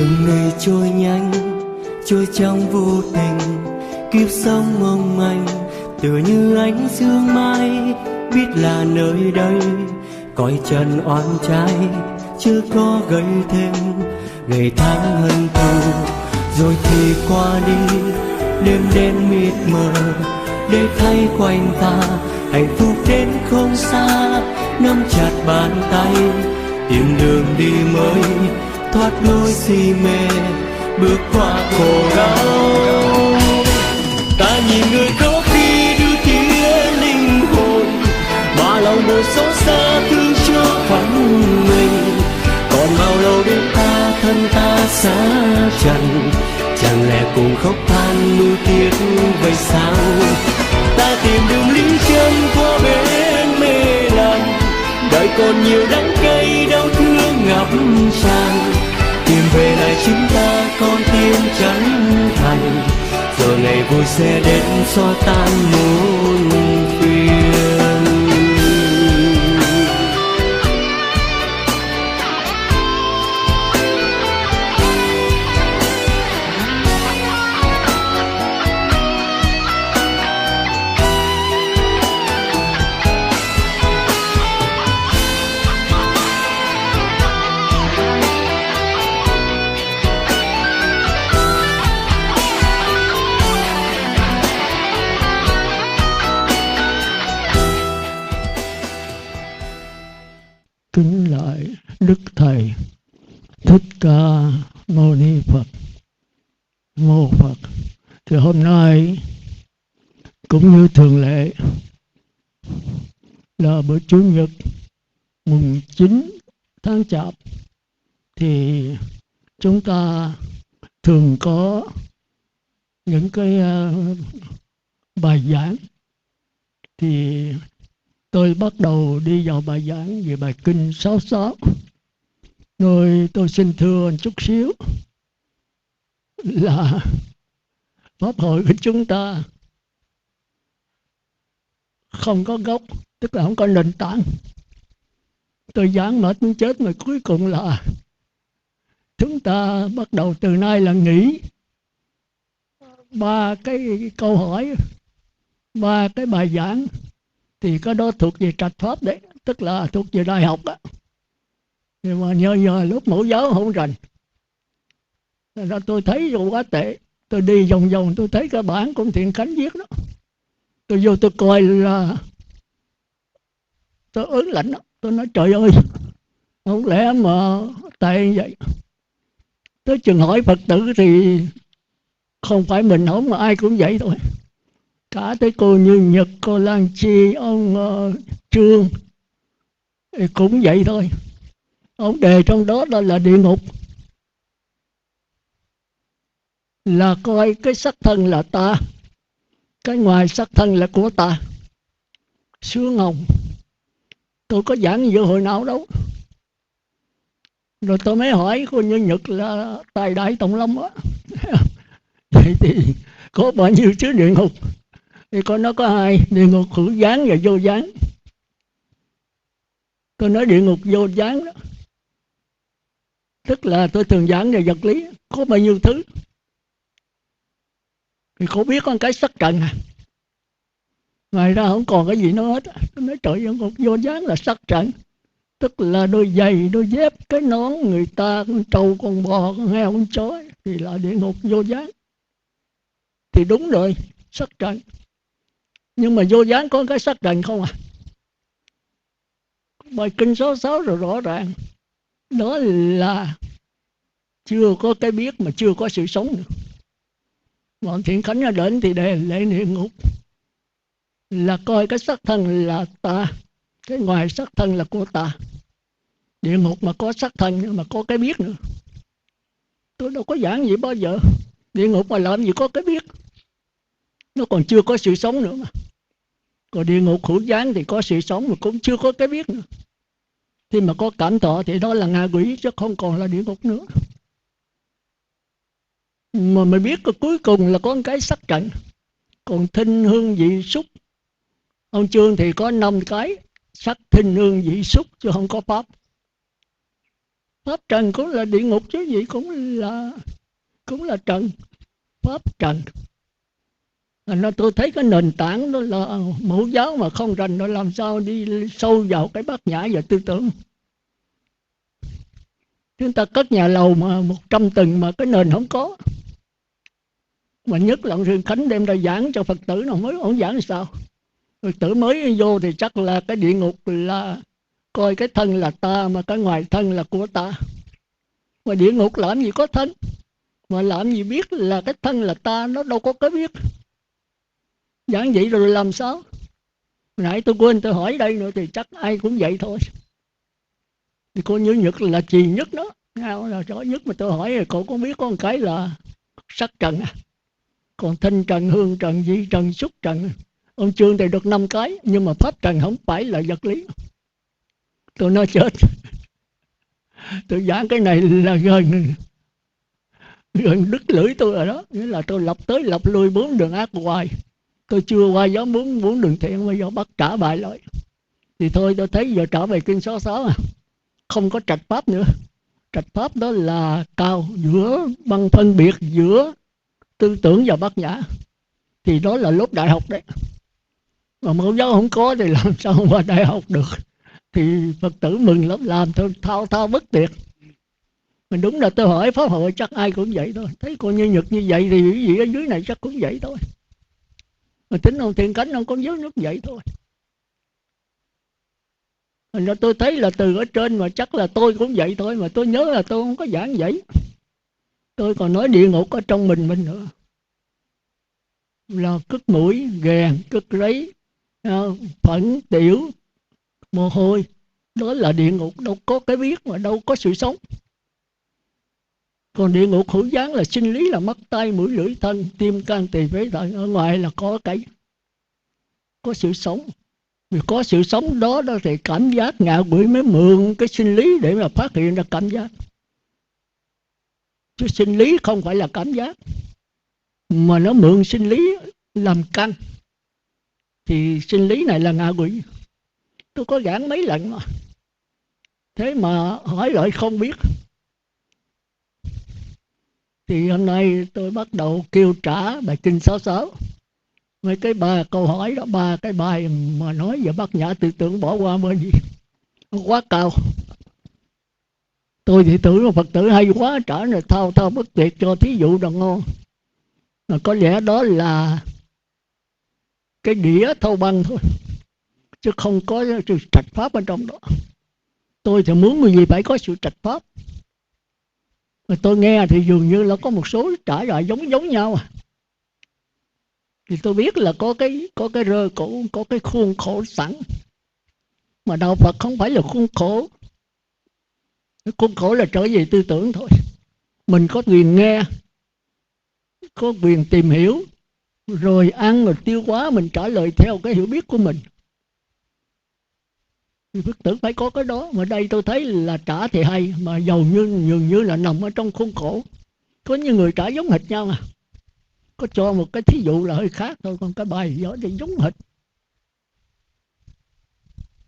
Từng ngày trôi nhanh, trôi trong vô tình, kiếp sống mong manh tựa như ánh sương mai. Biết là nơi đây cõi trần oan trái, chưa có gây thêm ngày tháng hận thù. Rồi thì qua đi đêm đen mịt mờ, để thay quanh ta hạnh phúc đến không xa. Nắm chặt bàn tay tìm đường đi mới, thoát lối si mê bước qua khổ đau. Ta nhìn người có khi đưa tiếng linh hồn, mà lòng buồn xót xa thương cho phận mình. Còn bao lâu đến ta thân ta xa trần, chẳng lẽ cùng khóc than nuối tiếc vậy sao? Ta tìm đường lính chân qua bên mê lành, đời còn nhiều đắng cay đau thương ngập tràn. Tìm về lại chính ta con tim chân thành, rồi ngày vui sẽ đến xóa tan muôn phiền. Kính lại Đức Thầy Thích Ca Mâu Ni Phật. Mô Phật. Thì hôm nay cũng như thường lệ là bữa Chủ nhật mùng 9 tháng Chạp, thì chúng ta thường có những cái bài giảng. Thì tôi bắt đầu đi vào bài giảng về bài kinh 66. Rồi tôi xin thưa chút xíu là pháp hội của chúng ta không có gốc, tức là không có nền tảng. Tôi giảng mệt muốn chết, mà cuối cùng là chúng ta bắt đầu từ nay là nghĩ 3 cái câu hỏi, 3 cái bài giảng. Thì cái đó thuộc về trạch pháp đấy, tức là thuộc về đại học đó. Nhưng mà nhờ lúc mẫu giáo không rành, ra tôi thấy rồi quá tệ. Tôi đi vòng vòng tôi thấy cái bản cũng Thiện Khánh viết đó, tôi vô tôi coi là tôi ớn lạnh đó. Tôi nói trời ơi, không lẽ mà tệ như vậy. Tới chừng hỏi Phật tử thì không phải mình không, mà ai cũng vậy thôi. Cả tới cô Như Nhật, cô Lan Chi, ông Trương thì cũng vậy thôi. Ông đề trong đó là địa ngục, là coi cái sắc thân là ta, cái ngoài sắc thân là của ta. Sướng không? Tôi có giảng dự hội nào đâu. Rồi tôi mới hỏi cô Như Nhật là tài đại tổng lâm á. Vậy thì có bao nhiêu chứa địa ngục? Thì con nó có 2, địa ngục hữu gián và vô gián. Tôi nói địa ngục vô gián đó, tức là tôi thường giảng về vật lý, có bao nhiêu thứ. Thì cô biết con cái sắc trần à, ngoài ra không còn cái gì nữa hết. Tôi nói trời, địa ngục vô gián là sắc trần, tức là đôi giày, đôi dép, cái nón người ta, con trâu, con bò, con heo, con chó, thì là địa ngục vô gián. Thì đúng rồi, sắc trần. Nhưng mà vô gián có cái sắc trần không à? Bài kinh 66 rồi rõ ràng, đó là chưa có cái biết mà chưa có sự sống nữa. Bọn Thiện Khánh nó đến thì đề lệ địa ngục là coi cái sắc thân là ta, cái ngoài sắc thân là của ta. Địa ngục mà có sắc thân nhưng mà có cái biết nữa. Tôi đâu có giảng gì bao giờ. Địa ngục mà làm gì có cái biết, nó còn chưa có sự sống nữa mà. Còn địa ngục hữu gián thì có sự sống mà cũng chưa có cái biết nữa. Khi mà có cảm thọ thì đó là ngạ quỷ, chứ không còn là địa ngục nữa. Mà mày biết cuối cùng là có một cái sắc trần. Còn thinh hương vị xúc, ông Trương thì có 5 cái sắc thinh hương vị xúc, chứ không có pháp. Pháp trần cũng là địa ngục chứ gì, cũng là trần, pháp trần. Nó tôi thấy cái nền tảng đó là mẫu giáo mà không rành nó làm sao đi sâu vào cái bát nhã và tư tưởng. Chúng ta cất nhà lầu mà 100 tầng mà cái nền không có, mà nhất là Sư Khánh đem ra giảng cho Phật tử nào mới, ông giảng sao Phật tử mới vô thì chắc là cái địa ngục là coi cái thân là ta, mà cái ngoài thân là của ta. Mà địa ngục làm gì có thân, mà làm gì biết là cái thân là ta, nó đâu có cái biết. Giảng vậy rồi làm sao? Nãy tôi quên tôi hỏi đây nữa thì chắc ai cũng vậy thôi. Thì cô Như Nhật là trì nhất đó, là rõ nhất, mà tôi hỏi rồi cô có biết có một cái là sắc trần à. Còn thanh trần, hương trần, di trần, xúc trần, ông Trương thì được 5 cái, nhưng mà pháp trần không phải là vật lý. Tôi nói chết. Tôi giảng cái này là gần đứt lưỡi tôi rồi đó. Nghĩa là tôi lập tới lập lui 4 đường ác hoài. Tôi chưa qua giáo 4 đường thiện, bây giờ bắt trả bài lại. Thì thôi tôi thấy giờ trở về kinh 66 à, không có trạch pháp nữa. Trạch pháp đó là cao giữa bằng phân biệt giữa tư tưởng và bát nhã, thì đó là lớp đại học đấy. Mà mẫu giáo không có thì làm sao qua đại học được. Thì Phật tử mừng lắm, làm thôi thao thao bất tuyệt. Mình đúng là tôi hỏi pháp hội chắc ai cũng vậy thôi. Thấy cô Như Nhật như vậy thì cái gì ở dưới này chắc cũng vậy thôi. Mà tính ông Thiện Cánh ông cũng dưới nước vậy thôi. Thành ra tôi thấy là từ ở trên mà chắc là tôi cũng vậy thôi. Mà tôi nhớ là tôi không có giảng vậy. Tôi còn nói địa ngục ở trong mình nữa. Là cứt mũi, ghèn, cứt ráy, phẫn, tiểu, mồ hôi. Đó là địa ngục, đâu có cái biết mà đâu có sự sống. Còn địa ngục hữu gián là sinh lý, là mắt, tay, mũi, lưỡi, thân, tim, can, tỳ, phế, thận. Ở ngoài là có sự sống. Vì có sự sống đó thì cảm giác ngạ quỷ mới mượn cái sinh lý để mà phát hiện ra cảm giác. Chứ sinh lý không phải là cảm giác, mà nó mượn sinh lý làm căn. Thì sinh lý này là ngạ quỷ. Tôi có giảng mấy lần mà. Thế mà hỏi lại không biết. Thì hôm nay tôi bắt đầu kêu trả bài kinh 66. Mấy cái 3 câu hỏi đó, 3 cái bài mà nói về bát nhã tư tưởng bỏ qua bên gì. Nó quá cao. Tôi thì tưởng là Phật tử hay quá, trả rồi thao thao bất tuyệt cho thí dụ đồ ngon. Mà có lẽ đó là cái đĩa thâu băng thôi, chứ không có sự trạch pháp ở trong đó. Tôi thì muốn người gì phải có sự trạch pháp. Mà tôi nghe thì dường như là có một số trả lời giống nhau à. Thì tôi biết là có cái rơ cổ, có cái khuôn khổ sẵn. Mà đạo Phật không phải là khuôn khổ. Cái khuôn khổ là trở về tư tưởng thôi. Mình có quyền nghe, có quyền tìm hiểu, rồi ăn rồi tiêu hóa, mình trả lời theo cái hiểu biết của mình. Thì Phật tử phải có cái đó. Mà đây tôi thấy là trả thì hay, mà dường như là nằm ở trong khuôn khổ. Có những người trả giống hệt nhau à. Có cho một cái thí dụ là hơi khác thôi, còn cái bài đó thì giống hệt.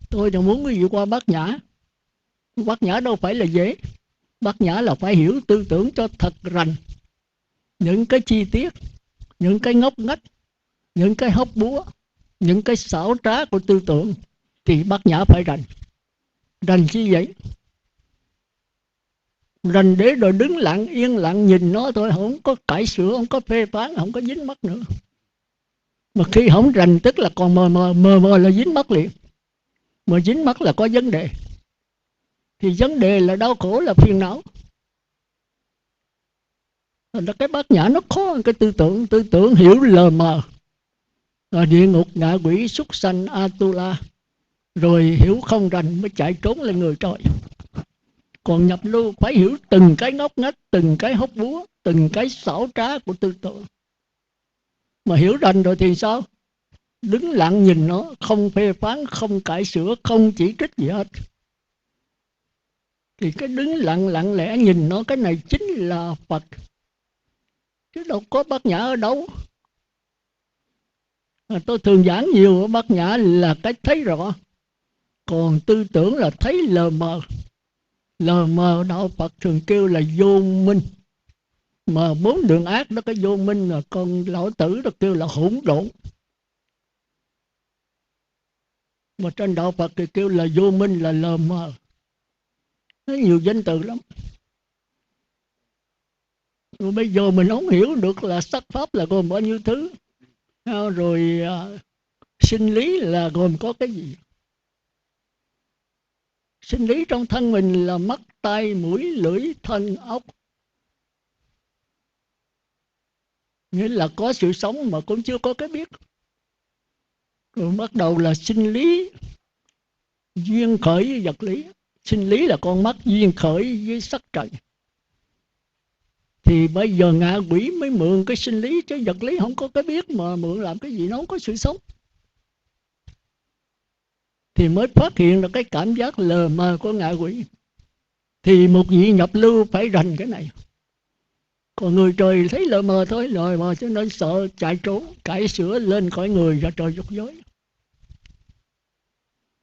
Tôi thì muốn quý vị qua bát nhã. Bát nhã đâu phải là dễ. Bát nhã là phải hiểu tư tưởng cho thật rành. Những cái chi tiết, những cái ngóc ngách, những cái hóc búa, những cái xảo trá của tư tưởng thì bát nhã phải rành. Rành chi vậy? Rành để rồi đứng lặng, yên lặng nhìn nó thôi, không có cải sửa, không có phê phán, không có dính mắc nữa. Mà khi không rành tức là còn mờ là dính mắc liền. Mà dính mắc là có vấn đề. Thì vấn đề là đau khổ, là phiền não. Thành ra cái bát nhã nó khó hơn cái tư tưởng hiểu lờ mờ. Rồi địa ngục, ngạ quỷ, súc sanh, Atula. Rồi hiểu không rành mới chạy trốn lên người trời. Còn nhập lưu phải hiểu từng cái ngóc ngách, từng cái hốc búa, từng cái xảo trá của tư tưởng. Mà hiểu rành rồi thì sao? Đứng lặng nhìn nó, không phê phán, không cải sửa, không chỉ trích gì hết. Thì cái đứng lặng lẽ nhìn nó, cái này chính là Phật. Chứ đâu có bát nhã ở đâu. Tôi thường giảng nhiều ở bát nhã là cái thấy rõ. Còn tư tưởng là thấy lờ mờ. Lờ mờ đạo Phật thường kêu là vô minh, mà bốn đường ác đó cái vô minh, là con lão tử đó kêu là hỗn độn. Mà trên đạo Phật thì kêu là vô minh, là lờ mờ. Nó nhiều danh từ lắm. Rồi bây giờ mình không hiểu được là sắc pháp là gồm bao nhiêu thứ, rồi sinh lý là gồm có cái gì. Sinh lý trong thân mình là mắt, tai, mũi, lưỡi, thân, ốc. Nghĩa là có sự sống mà cũng chưa có cái biết. Rồi bắt đầu là sinh lý, duyên khởi với vật lý. Sinh lý là con mắt, duyên khởi với sắc trần. Thì bây giờ ngạ quỷ mới mượn cái sinh lý, chứ vật lý không có cái biết, mà mượn làm cái gì nó không có sự sống. Thì mới phát hiện được cái cảm giác lờ mờ của ngạ quỷ. Thì một vị nhập lưu phải rành cái này. Còn người trời thấy lờ mờ thôi, lờ mờ cho nên sợ chạy trốn, cải sửa lên khỏi người ra trời dục giới.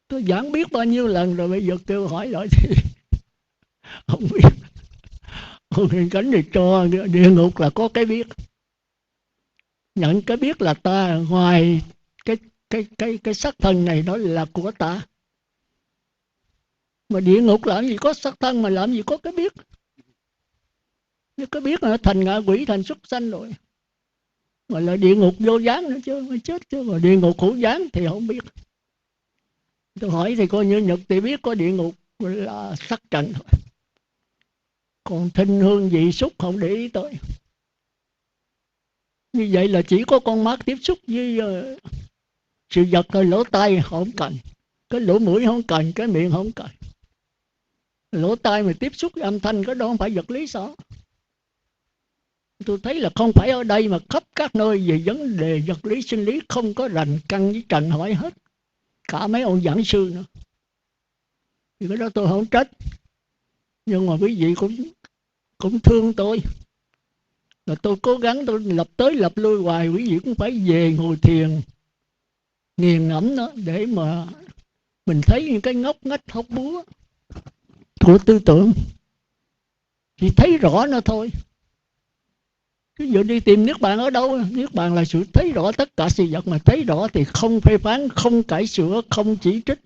Tôi giảng biết bao nhiêu lần rồi, bây giờ kêu hỏi lại thì không biết. Huyền Cảnh thì cho địa ngục là có cái biết. Nhận cái biết là ta, ngoài cái xác thân này đó là của ta. Mà địa ngục làm gì có xác thân, mà làm gì có cái biết. Nếu cái biết là thành ngạ quỷ, thành súc sanh rồi. Mà là địa ngục vô gián nữa chứ, mới chết chứ. Mà địa ngục hữu gián thì không biết. Tôi hỏi thì coi như Nhật thì biết có địa ngục là sắc trần thôi. Còn thinh hương vị xúc không để ý tới. Như vậy là chỉ có con mắt tiếp xúc với sự vật thôi. Lỗ tai không cần, cái lỗ mũi không cần, cái miệng không cần. Lỗ tai mà tiếp xúc với âm thanh, cái đó không phải vật lý sao. Tôi thấy là không phải ở đây mà khắp các nơi về vấn đề vật lý sinh lý không có rành căn với trần hỏi hết. Cả mấy ông giảng sư nữa. Thì cái đó tôi không trách. Nhưng mà quý vị cũng thương tôi. Là tôi cố gắng tôi lập tới lập lui hoài, quý vị cũng phải về ngồi thiền nghiền ngẫm nó, để mà mình thấy những cái ngóc ngách hốc búa của tư tưởng, chỉ thấy rõ nó thôi. Ví dụ đi tìm Niết Bàn ở đâu? Niết Bàn là sự thấy rõ tất cả sự vật, mà thấy rõ thì không phê phán, không cải sửa, không chỉ trích.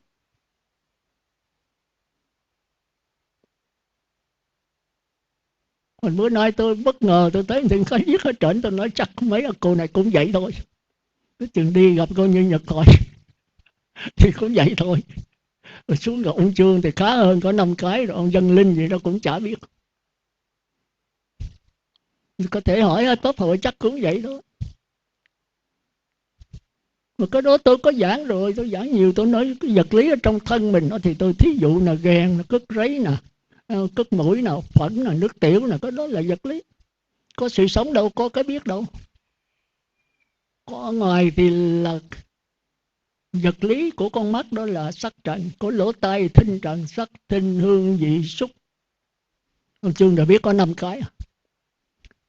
Còn bữa nay tôi bất ngờ tôi thấy thì có viết ở trển, tôi nói chắc mấy cô này cũng vậy thôi. Cái chừng đi gặp cô Như Nhật hỏi thì cũng vậy thôi. Rồi xuống gặp ông Trương thì khá hơn, có 5 cái, rồi ông Dân Linh gì đó cũng chả biết. Có thể hỏi ở Pháp hội chắc cũng vậy đó. Mà cái đó tôi có giảng rồi, tôi giảng nhiều. Tôi nói cái vật lý ở trong thân mình đó, thì tôi thí dụ là ghen, là cất ráy nè, cất mũi nè, phẫn nè, nước tiểu nè, cái đó là vật lý. Có sự sống đâu, có cái biết đâu. Có ở ngoài thì là vật lý của con mắt, đó là sắc trần. Của lỗ tai thinh trần, sắc thinh hương vị xúc. Ông Trương đã biết có 5 cái.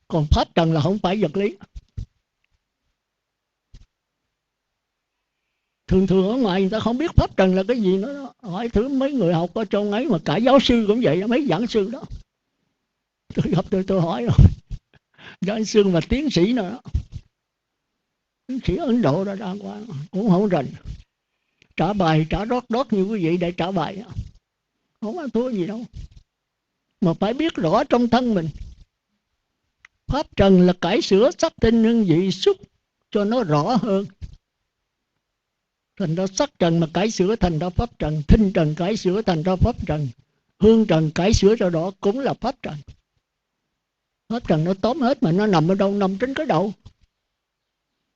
Còn pháp trần là không phải vật lý. Thường thường ở ngoài người ta không biết pháp trần là cái gì nữa. Hỏi thử mấy người học ở trong ấy, mà cả giáo sư cũng vậy, mấy giảng sư đó. Tôi gặp tôi hỏi rồi. Giảng sư và tiến sĩ nữa đó. Tiến sĩ Ấn Độ đó đàng hoàng, cũng không rành. Trả bài trả rót đót như quý vị để trả bài. Không có thua gì đâu. Mà phải biết rõ trong thân mình. Pháp trần là cải sửa sắc tinh hương vị xúc cho nó rõ hơn. Thành ra sắc trần mà cải sửa thành ra pháp trần, thinh trần cải sửa thành ra pháp trần, hương trần cải sửa cho đó cũng là pháp trần. Pháp trần nó tóm hết, mà nó nằm ở đâu? Nằm trên cái đầu.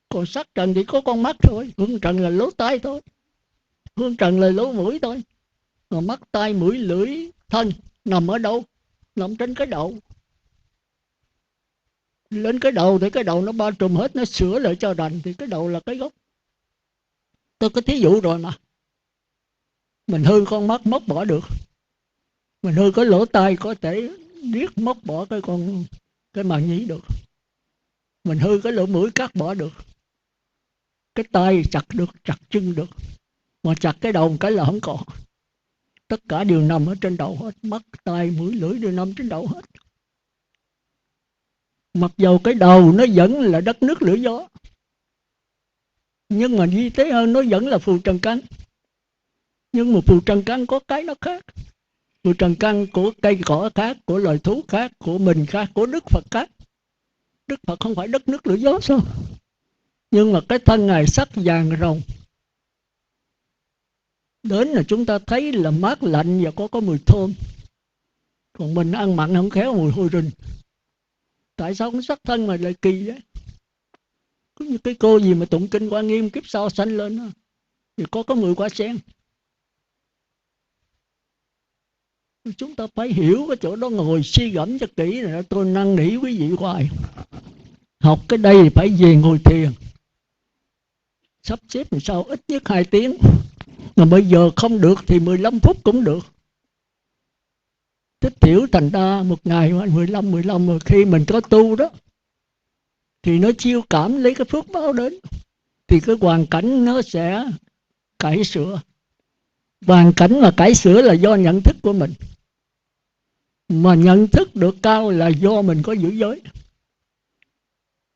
Còn sắc trần thì có con mắt thôi, hương trần là lỗ tai thôi, hương trần là lỗ mũi thôi. Mà mắt, tai, mũi, lưỡi, thân nằm ở đâu? Nằm trên cái đầu. Lên cái đầu thì cái đầu nó bao trùm hết, nó sửa lại cho đành, thì cái đầu là cái gốc. Tôi có thí dụ rồi mà. Mình hư con mắt móc bỏ được. Mình hư cái lỗ tai có thể điếc móc bỏ cái màng nhĩ được. Mình hư cái lỗ mũi cắt bỏ được. Cái tai chặt được, chặt chân được. Mà chặt cái đầu một cái là không còn. Tất cả đều nằm ở trên đầu hết. Mắt, tai, mũi, lưỡi đều nằm trên đầu hết. Mặc dầu cái đầu nó vẫn là đất nước lửa gió, nhưng mà vi tế hơn nó vẫn là phù trần căn. Nhưng mà phù trần căn có cái nó khác. Phù trần căn của cây cỏ khác, của loài thú khác, của mình khác, của Đức Phật khác. Đức Phật không phải đất nước lửa gió sao? Nhưng mà cái thân Ngài sắc vàng rồng, đến là chúng ta thấy là mát lạnh và có mùi thơm. Còn mình ăn mặn không khéo mùi hôi rình. Tại sao cái sắc thân mà lại kỳ vậy? Có như cái cô gì mà tụng kinh Quan Nghiêm kiếp sau sanh lên đó, thì có mùi quả sen. Chúng ta phải hiểu cái chỗ đó, ngồi suy gẫm cho kỹ này. Tôi năn nỉ quý vị hoài, học cái đây thì phải về ngồi thiền, sắp xếp làm sao ít nhất 2 tiếng. Mà bây giờ không được thì 15 phút cũng được. Tích tiểu thành ra một ngày 15 mà khi mình có tu đó thì nó chiêu cảm lấy cái phước báo đến, thì cái hoàn cảnh nó sẽ cải sửa. Hoàn cảnh mà cải sửa là do nhận thức của mình. Mà nhận thức được cao là do mình có giữ giới.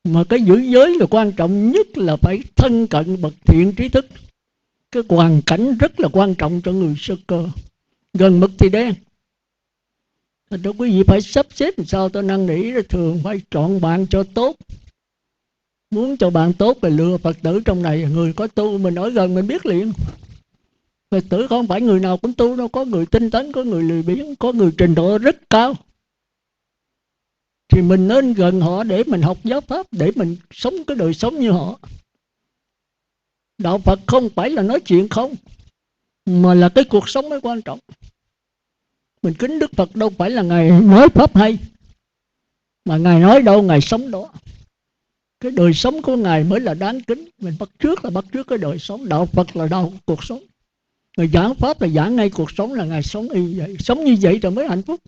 Mà cái giữ giới là quan trọng nhất, là phải thân cận bậc thiện trí thức. Cái hoàn cảnh rất là quan trọng cho người sơ cơ. Gần mực thì đen. Thành ra quý vị phải sắp xếp làm sao. Tôi năn nỉ là thường phải chọn bạn cho tốt. Muốn cho bạn tốt là lựa Phật tử trong này. Người có tu mình ở gần mình biết liền. Phật tử không phải người nào cũng tu đâu. Có người tinh tấn, có người lười biếng, có người trình độ rất cao. Thì mình nên gần họ để mình học giáo pháp, để mình sống cái đời sống như họ. Đạo Phật không phải là nói chuyện không, mà là cái cuộc sống mới quan trọng. Mình kính Đức Phật đâu phải là Ngài nói pháp hay, mà Ngài nói đâu Ngài sống đó. Cái đời sống của Ngài mới là đáng kính. Mình bắt trước cái đời sống. Đạo Phật là đạo cuộc sống. Người giảng pháp là giảng ngay cuộc sống, là Ngài sống y vậy. Sống như vậy rồi mới hạnh phúc.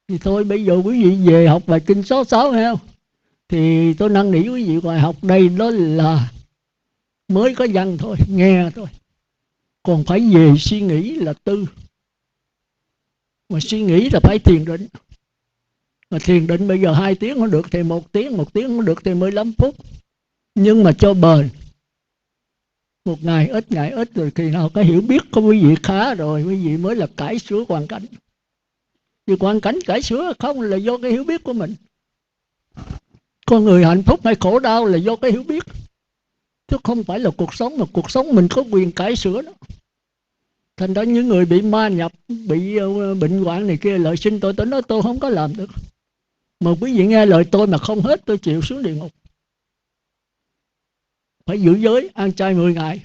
Thì thôi bây giờ quý vị về học bài kinh 66 nghe không? Thì tôi năn nỉ quý vị bài học đây đó là mới có văn thôi, nghe thôi. Còn phải về suy nghĩ là tư. Mà suy nghĩ là phải thiền định. Mà thiền định bây giờ 2 tiếng không được thì 1 tiếng, 1 tiếng không được thì 15 phút. Nhưng mà cho bền. Một ngày ít rồi khi nào cái hiểu biết của quý vị khá rồi, quý vị mới là cải sửa hoàn cảnh. Vì hoàn cảnh cải sửa không là do cái hiểu biết của mình. Con người hạnh phúc hay khổ đau là do cái hiểu biết, chứ không phải là cuộc sống. Mà cuộc sống mình có quyền cải sửa đó. Thành ra những người bị ma nhập, bị bệnh hoạn này kia, lợi sinh tôi nói tôi không có làm được. Mà quý vị nghe lời tôi mà không hết, tôi chịu xuống địa ngục. Phải giữ giới, ăn chay 10 ngày.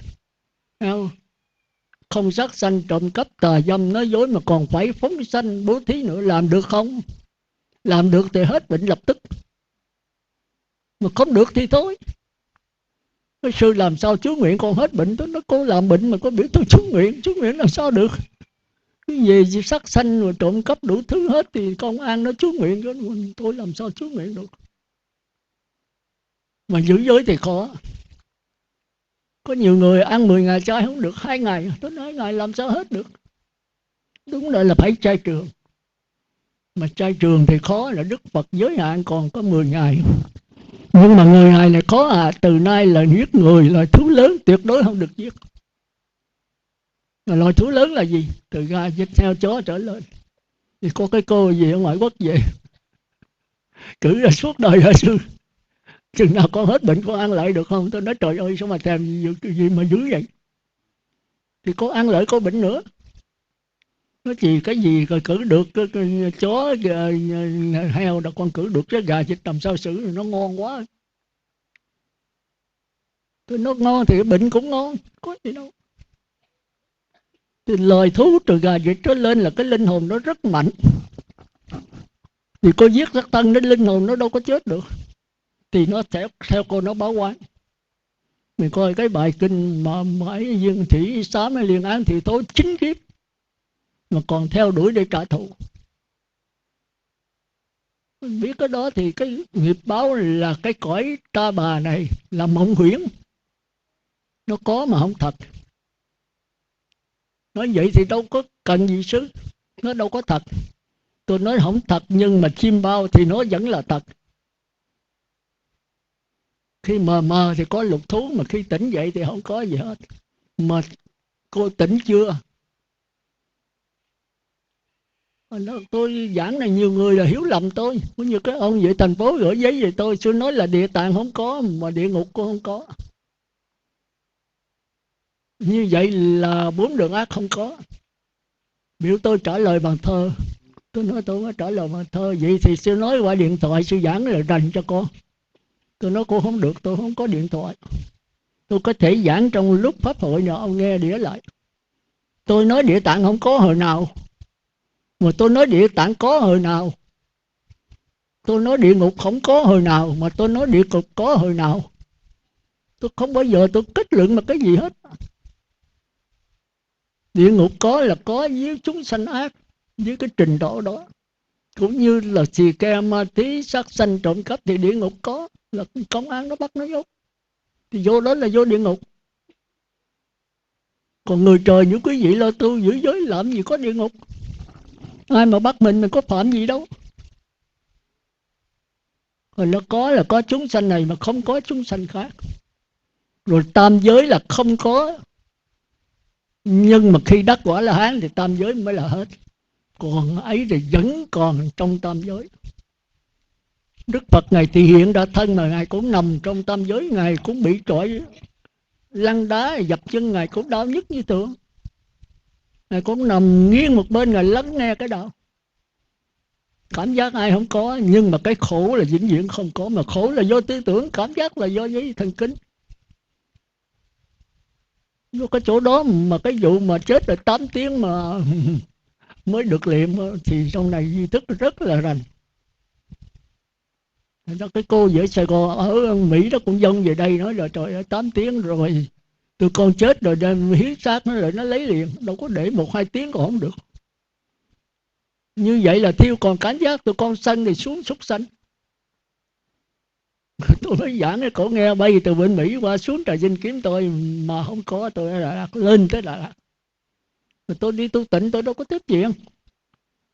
Không sát sanh, trộm cắp, tà dâm, nói dối, mà còn phải phóng sanh, bố thí nữa. Làm được không? Làm được thì hết bệnh lập tức. Mà không được thì thôi. Cái sư làm sao chú nguyện con hết bệnh? Tôi nói cô làm bệnh mà có biểu tôi chú nguyện làm sao được? Cái gì sát sanh rồi trộm cắp đủ thứ hết thì công an nó chú nguyện cho tôi làm sao chú nguyện được? Mà giữ giới thì khó. Có nhiều người ăn 10 ngày chay không được 2 ngày. Tôi nói 2 ngày làm sao hết được? Đúng là phải chay trường. Mà chay trường thì khó, là Đức Phật giới hạn còn có 10 ngày. Nhưng mà người này này khó từ nay là giết người, loài thú lớn tuyệt đối không được giết. Mà loài thú lớn là gì? Từ gà, vịt, heo, chó trở lên. Thì có cái cô gì ở ngoại quốc về cử ra suốt đời hả sư? Chừng nào con hết bệnh con ăn lại được không? Tôi nói trời ơi sao mà thèm gì mà dữ vậy? Thì con ăn lại có bệnh nữa. Nói cái gì cử được cái chó heo đã con cử được cái gà vịt làm sao xử, nó ngon quá. Tôi nói ngon thì bệnh cũng ngon, có gì đâu. Thì loài thú từ gà vịt trở lên là cái linh hồn nó rất mạnh. Thì cô giết rất tân đến linh hồn nó đâu có chết được. Thì nó theo cô nó báo oán. Mình coi cái bài kinh mà mãi dương thủy xám hay liên án thì tối 9 kiếp mà còn theo đuổi để trả thù. Mình biết cái đó thì cái nghiệp báo là cái cõi ta bà này là mộng huyễn. Nó có mà không thật. Nói vậy thì đâu có cần gì sứ, nó đâu có thật. Tôi nói không thật, nhưng mà chim bao thì nó vẫn là thật. Khi mờ mờ thì có lục thú, mà khi tỉnh dậy thì không có gì hết. Mà cô tỉnh chưa? Tôi giảng này nhiều người là hiểu lầm tôi. Cũng như cái ông về thành phố gửi giấy về tôi nói là địa tạng không có, mà địa ngục cũng không có. Như vậy là 4 đường ác không có. Biểu tôi trả lời bằng thơ. Tôi nói tôi mới trả lời bằng thơ. Vậy thì sư nói qua điện thoại, sư giảng là rành cho con. Tôi nói cô không được, tôi không có điện thoại. Tôi có thể giảng trong lúc pháp hội nào ông nghe đĩa lại. Tôi nói địa tạng không có hồi nào, mà tôi nói địa tạng có hồi nào. Tôi nói địa ngục không có hồi nào, mà tôi nói địa ngục có hồi nào. Tôi không bao giờ tôi kết luận mà cái gì hết. Địa ngục có là có với chúng sanh ác, với cái trình độ đó. Cũng như là xì ke ma tí, sát sanh trộm cắp thì địa ngục có, là công an nó bắt nó vô. Thì vô đó là vô địa ngục. Còn người trời những quý vị lo tu giữ giới làm gì có địa ngục. Ai mà bắt mình có phạm gì đâu. Rồi nó có là có chúng sanh này mà không có chúng sanh khác. Rồi tam giới là không có. Nhưng mà khi đắc quả La Hán thì tam giới mới là hết. Còn ấy thì vẫn còn trong tam giới. Đức Phật Ngài thì hiện ra thân mà Ngài cũng nằm trong tam giới. Ngài cũng bị trọi lăn đá dập chân, Ngài cũng đau nhức như thường. Ngài cũng nằm nghiêng một bên, Ngài lắng nghe cái đạo. Cảm giác ai không có, nhưng mà cái khổ là vĩnh viễn không có. Mà khổ là do tư tưởng, cảm giác là do giấy thần kinh. Vô cái chỗ đó mà cái vụ mà chết rồi 8 tiếng mà mới được liệm thì trong này duy thức rất là rành. Đó, cái cô ở Sài Gòn, ở Mỹ đó cũng dông về đây nói là trời ơi 8 tiếng rồi tụi con chết rồi đem hiến xác nó rồi nó lấy liền, đâu có để 1-2 tiếng còn không được. Như vậy là thiêu còn cảm giác, tụi con sân thì xuống súc sanh. Tôi mới giảng cái cổ nghe bay từ bên Mỹ qua xuống Trà Vinh kiếm tôi mà không có, tôi đã lên tới Đà Lạt. Rồi tôi đi tu tịnh, tôi đâu có tiếp chuyện.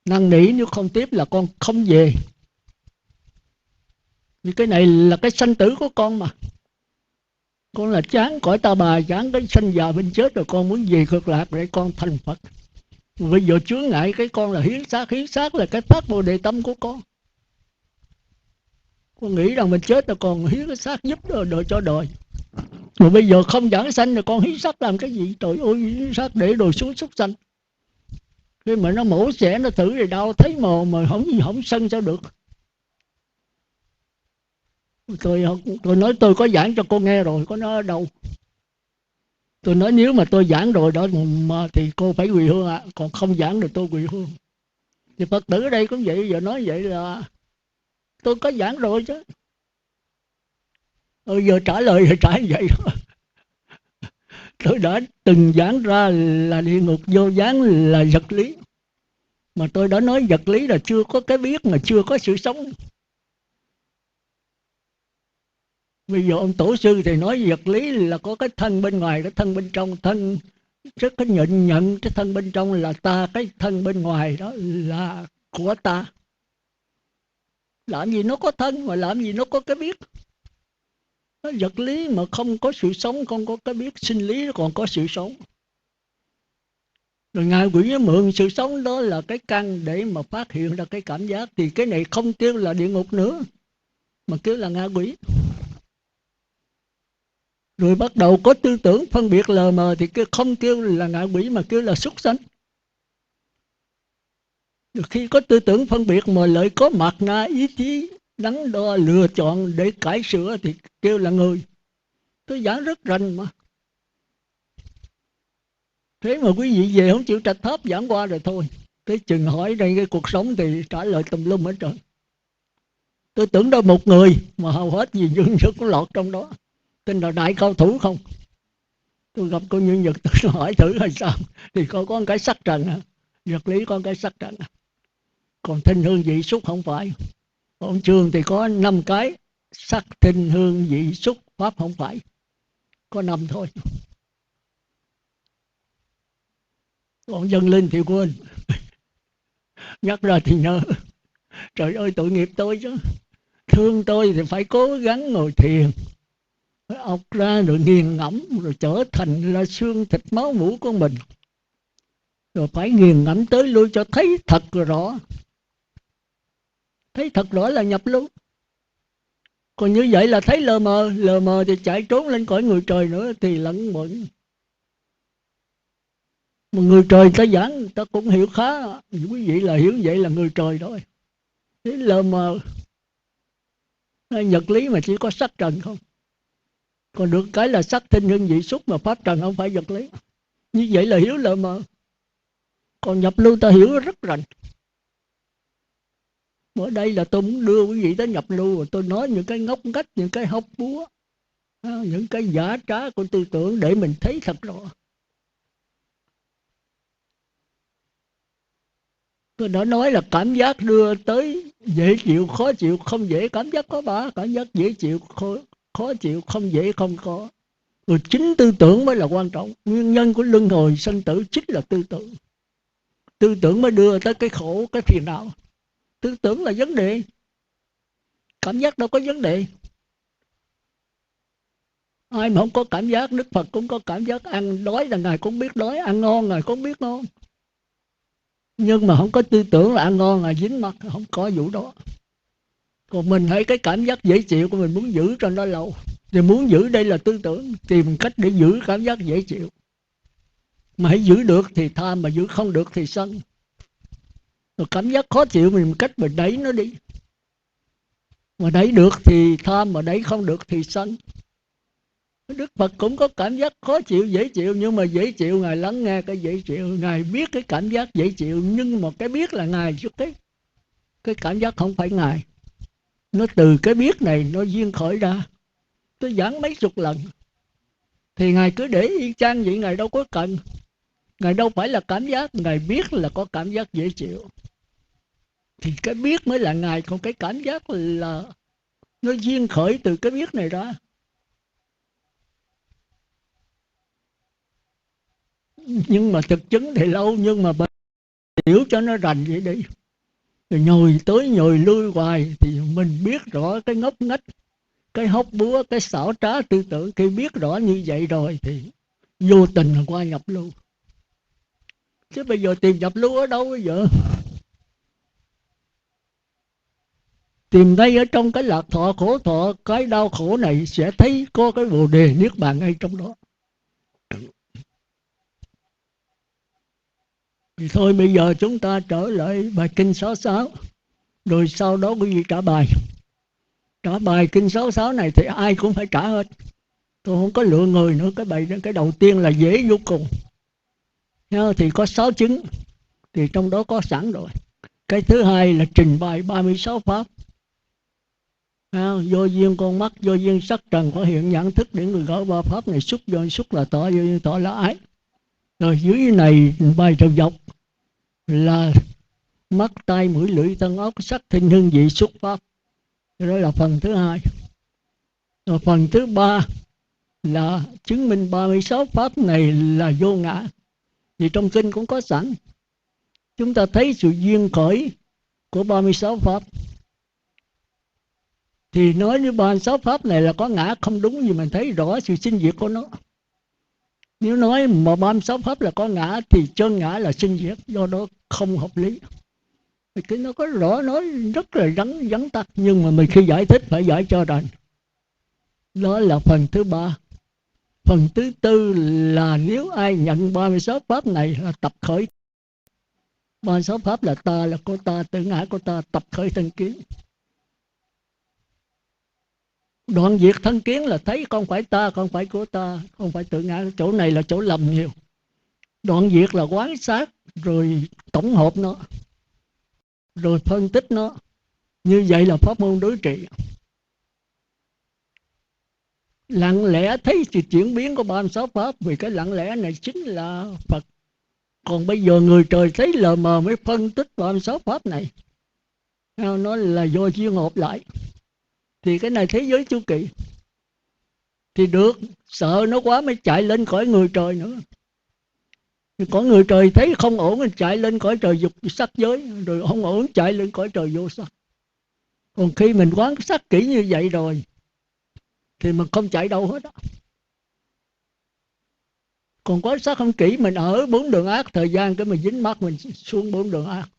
Năn nỉ nếu không tiếp là con không về. Vì cái này là cái sanh tử của con mà. Con là chán cõi ta bà, chán cái sanh già bên chết rồi, con muốn về cực lạc để con thành Phật. Bây giờ chướng ngại cái con là hiến xác là cái phát bồ đề tâm của con. Con nghĩ rằng mình chết rồi còn hiến cái xác giúp đời cho đời. Rồi bây giờ không giảng sanh rồi con hiến xác làm cái gì? Trời ơi, hiến xác để đồ xuống súc sanh. Khi mà nó mổ xẻ nó thử thì đau thấy mà không sân sao được. Tôi nói tôi có giảng cho cô nghe rồi, có nói ở đâu. Tôi nói nếu mà tôi giảng rồi đó mà thì cô phải quỳ hương ạ. Còn không giảng rồi tôi quỳ hương. Thì Phật tử ở đây cũng vậy. Giờ nói vậy là tôi có giảng rồi chứ. Giờ trả lời thì trả như vậy đó. Tôi đã từng giảng ra là địa ngục vô gián là vật lý. Mà tôi đã nói vật lý là chưa có cái biết mà chưa có sự sống. Bây giờ ông tổ sư thì nói vật lý là có cái thân bên ngoài, cái thân bên trong, thân rất có nhận cái thân bên trong là ta, cái thân bên ngoài đó là của ta. Làm gì nó có thân mà làm gì nó có cái biết. Nó vật lý mà không có sự sống, không có cái biết, sinh lý nó còn có sự sống. Rồi ngài quỷ mượn sự sống đó là cái căn để mà phát hiện ra cái cảm giác. Thì cái này không kêu là địa ngục nữa, mà kêu là ngạ quỷ. Rồi bắt đầu có tư tưởng phân biệt lờ mờ thì không kêu là ngạ quỷ mà kêu là súc sanh. Rồi khi có tư tưởng phân biệt mà lại có mạt na ý chí đắn đo lựa chọn để cải sửa thì kêu là người. Tôi giảng rất rành mà. Thế mà quý vị về không chịu trạch tháp giảng qua rồi thôi. Thế chừng hỏi đây cái cuộc sống thì trả lời tùm lum hết trơn. Tôi tưởng đâu một người mà hầu hết gì dương sức có lọt trong đó. Tên là đại cao thủ không. Tôi gặp cô Như Nhật tôi hỏi thử là sao. Thì cô có một cái sắc trần hả? Vật lý có một cái sắc trần. Còn thinh hương vị xúc không phải. Ông Trương thì có 5 cái. Sắc thinh hương vị xúc pháp không phải. Có 5 thôi. Còn dâng lên thì quên, nhắc ra thì nhớ. Trời ơi tội nghiệp tôi chứ. Thương tôi thì phải cố gắng ngồi thiền, phải ọc ra rồi nghiền ngẫm, rồi trở thành là xương thịt máu mủ của mình, rồi phải nghiền ngẫm tới lui cho thấy thật rõ. Thấy thật rõ là nhập lưu. Còn như vậy là thấy lờ mờ, lờ mờ thì chạy trốn lên cõi người trời nữa thì lẫn quẩn. Mà người trời ta giảng ta cũng hiểu khá, quý vị là hiểu vậy là người trời thôi. Thế lờ mờ nhật lý mà chỉ có sắc trần không, còn được cái là sắc thanh hương vị xúc, mà pháp trần không phải vật lý. Như vậy là hiểu lờ mờ. Còn nhập lưu ta hiểu rất rành. Ở đây là tôi muốn đưa quý vị tới nhập lưu, và tôi nói những cái ngóc ngách, những cái hóc búa, những cái giả trá của tư tưởng để mình thấy thật rõ. Tôi đã nói là cảm giác đưa tới dễ chịu, khó chịu, không dễ. Cảm giác có ba, cảm giác dễ chịu, khó chịu, không dễ, không có. Rồi chính tư tưởng mới là quan trọng. Nguyên nhân của luân hồi sanh tử chính là tư tưởng. Tư tưởng mới đưa tới cái khổ, cái phiền não. Tư tưởng là vấn đề, cảm giác đâu có vấn đề. Ai mà không có cảm giác, Đức Phật cũng có cảm giác. Ăn đói là Ngài cũng biết đói, ăn ngon Ngài cũng biết ngon. Nhưng mà không có tư tưởng là ăn ngon Ngài dính mặt, không có vụ đó. Còn mình thấy cái cảm giác dễ chịu của mình muốn giữ cho nó lâu, thì muốn giữ đây là tư tưởng, tìm cách để giữ cảm giác dễ chịu. Mà hãy giữ được thì tham, mà giữ không được thì sân. Rồi cảm giác khó chịu mình cách mình đẩy nó đi. Mà đẩy được thì tham, mà đẩy không được thì sân. Đức Phật cũng có cảm giác khó chịu, dễ chịu. Nhưng mà dễ chịu Ngài lắng nghe cái dễ chịu, Ngài biết cái cảm giác dễ chịu. Nhưng mà cái biết là Ngài, chứ cái cảm giác không phải Ngài. Nó từ cái biết này nó duyên khởi ra. Tôi giảng mấy chục lần thì Ngài cứ để y chang vậy. Ngài đâu có cần, Ngài đâu phải là cảm giác. Ngài biết là có cảm giác dễ chịu, thì cái biết mới là Ngài. Còn cái cảm giác là nó duyên khởi từ cái biết này ra. Nhưng mà thực chứng thì lâu. Nhưng mà hiểu cho nó rành vậy đi. Rồi nhồi tới nhồi lui hoài thì mình biết rõ cái ngóc ngách, cái hóc búa, cái xảo trá tư tưởng. Khi biết rõ như vậy rồi thì vô tình là qua nhập lưu. Chứ bây giờ tìm nhập lưu ở đâu bây giờ? Tìm ngay ở trong cái lạc thọ, khổ thọ, cái đau khổ này sẽ thấy có cái bồ đề niết bàn ngay trong đó. Thì thôi bây giờ chúng ta trở lại bài kinh 66. Rồi sau đó quý vị trả bài. Trả bài kinh 66 này thì ai cũng phải trả hết. Tôi không có lựa người nữa. Cái bài cái đầu tiên là dễ vô cùng. Thì có 6 chứng, thì trong đó có sẵn rồi. Cái thứ hai là trình bày 36 pháp. Vô duyên con mắt, vô duyên sắc trần có hiện nhãn thức, để người gọi ba pháp này xúc. Do xúc là tỏ, vô duyên tỏ là ái. Rồi dưới này bài trầu dọc là mắt, tai, mũi, lưỡi, thân, óc, sắc, thinh, hương, vị, xúc pháp. Đó là phần thứ hai. Rồi phần thứ ba là chứng minh 36 pháp này là vô ngã. Thì trong kinh cũng có sẵn. Chúng ta thấy sự duyên khởi của 36 pháp. Thì nói như 36 pháp này là có ngã không đúng, vì mình thấy rõ sự sinh diệt của nó. Nếu nói mà 36 pháp là có ngã thì chân ngã là sinh diệt, do đó không hợp lý. Thì nó có rõ, nói rất là vắn tắt, nhưng mà mình khi giải thích phải giải cho rành. Đó là phần thứ ba. Phần thứ tư là nếu ai nhận 36 pháp này là tập khởi. 36 pháp là ta, là của ta, tự ngã của ta, tập khởi thân kiến. Đoạn diệt thân kiến là thấy không phải ta, không phải của ta, không phải tự ngã. Chỗ này là chỗ lầm nhiều. Đoạn diệt là quán sát, rồi tổng hợp nó, rồi phân tích nó. Như vậy là pháp môn đối trị. Lặng lẽ thấy sự chuyển biến của 36 pháp. Vì cái lặng lẽ này chính là Phật. Còn bây giờ người trời thấy lờ mờ mới phân tích 36 pháp này. Nó là do duyên hợp lại. Thì cái này thế giới chu kỳ. Thì được, sợ nó quá mới chạy lên khỏi người trời nữa. Thì có người trời thấy không ổn thì chạy lên cõi trời dục sắc giới, rồi không ổn chạy lên cõi trời vô sắc. Còn khi mình quán sát kỹ như vậy rồi thì mình không chạy đâu hết á. Còn quán sát không kỹ, mình ở bốn đường ác thời gian cái mình dính mắt mình xuống bốn đường ác.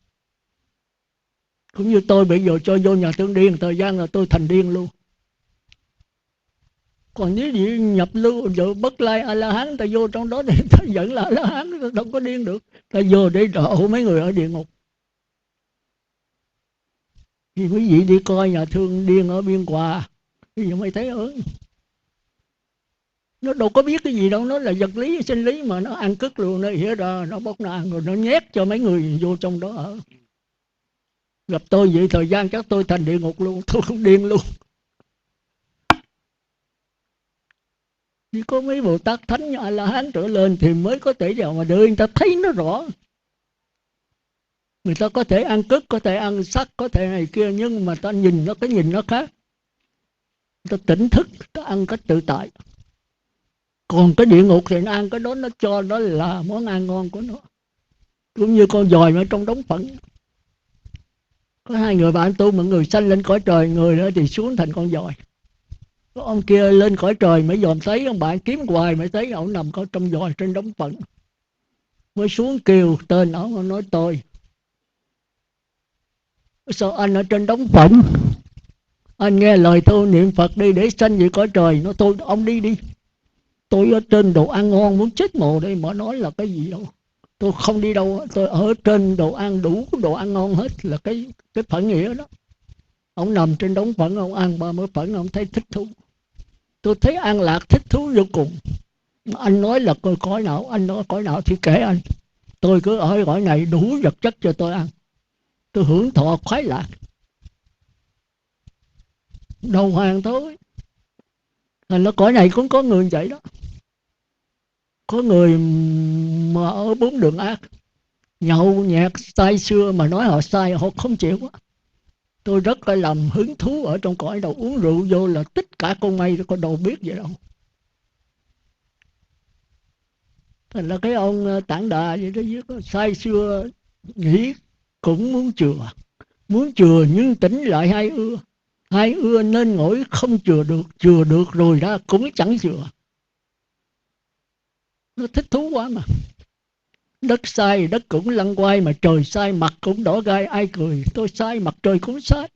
Cũng như tôi bây giờ cho vô nhà thương điên, thời gian là tôi thành điên luôn. Còn nếu gì nhập lưu giờ bất lai a la hán, ta vô trong đó thì ta vẫn là a la hán, ta đâu có điên được. Ta vô để độ mấy người ở địa ngục. Thì quý vị đi coi nhà thương điên ở Biên Hòa thì mới thấy nó đâu có biết cái gì đâu, nó là vật lý sinh lý mà nó ăn cứt luôn, nó hiểu ra nó bóc nó ăn rồi nó nhét cho mấy người vô trong đó ở. Gặp tôi vậy thời gian chắc tôi thành địa ngục luôn, tôi cũng điên luôn. Chỉ có mấy Bồ Tát Thánh A La Hán trở lên thì mới có thể vào mà để người ta thấy nó rõ. Người ta có thể ăn cứt, có thể ăn sắt, có thể này kia, nhưng mà ta nhìn nó, cái nhìn nó khác. Ta tỉnh thức, ta ăn cách tự tại. Còn cái địa ngục thì nó ăn cái đó, nó cho đó là món ăn ngon của nó. Cũng như con dòi ở trong đống phận. Có hai người bạn tu, một người sanh lên cõi trời, người đó thì xuống thành con dòi. Có ông kia lên cõi trời mới dòm thấy, ông bạn kiếm hoài mới thấy ông nằm có trong dòi trên đống phận. Mới xuống kêu tên ông nói tôi. Sao anh ở trên đống phận? Anh nghe lời tôi niệm Phật đi để sanh về cõi trời. Nó tôi ông đi đi. Tôi ở trên đồ ăn ngon muốn chết mồ đây mà nói là cái gì đâu. Tôi không đi đâu, tôi ở trên đồ ăn đủ đồ ăn ngon hết, là cái phận nghĩa đó. Ông nằm trên đống phận, ông ăn 30 phận, ông thấy thích thú. Tôi thấy an lạc thích thú vô cùng. Anh nói là coi cõi nào, anh nói cõi nào thì kể anh. Tôi cứ ở cõi này đủ vật chất cho tôi ăn. Tôi hưởng thọ khoái lạc. Đầu hàng thôi. Thành nó cõi này cũng có người vậy đó. Có người mà ở bốn đường ác, nhậu nhẹt say sưa mà nói họ sai, họ không chịu á. Tôi rất là làm hứng thú ở trong cõi đầu, uống rượu vô là tất cả con mây có đâu biết vậy đâu. Thành là cái ông Tản Đà vậy đó, say sưa nghĩ cũng muốn chừa nhưng tỉnh lại hai ưa nên ngồi không chừa được rồi ra cũng chẳng chừa. Nó thích thú quá mà. Đất sai đất cũng lăn quay, mà trời sai mặt cũng đỏ gai, ai cười. Tôi sai mặt trời cũng sai.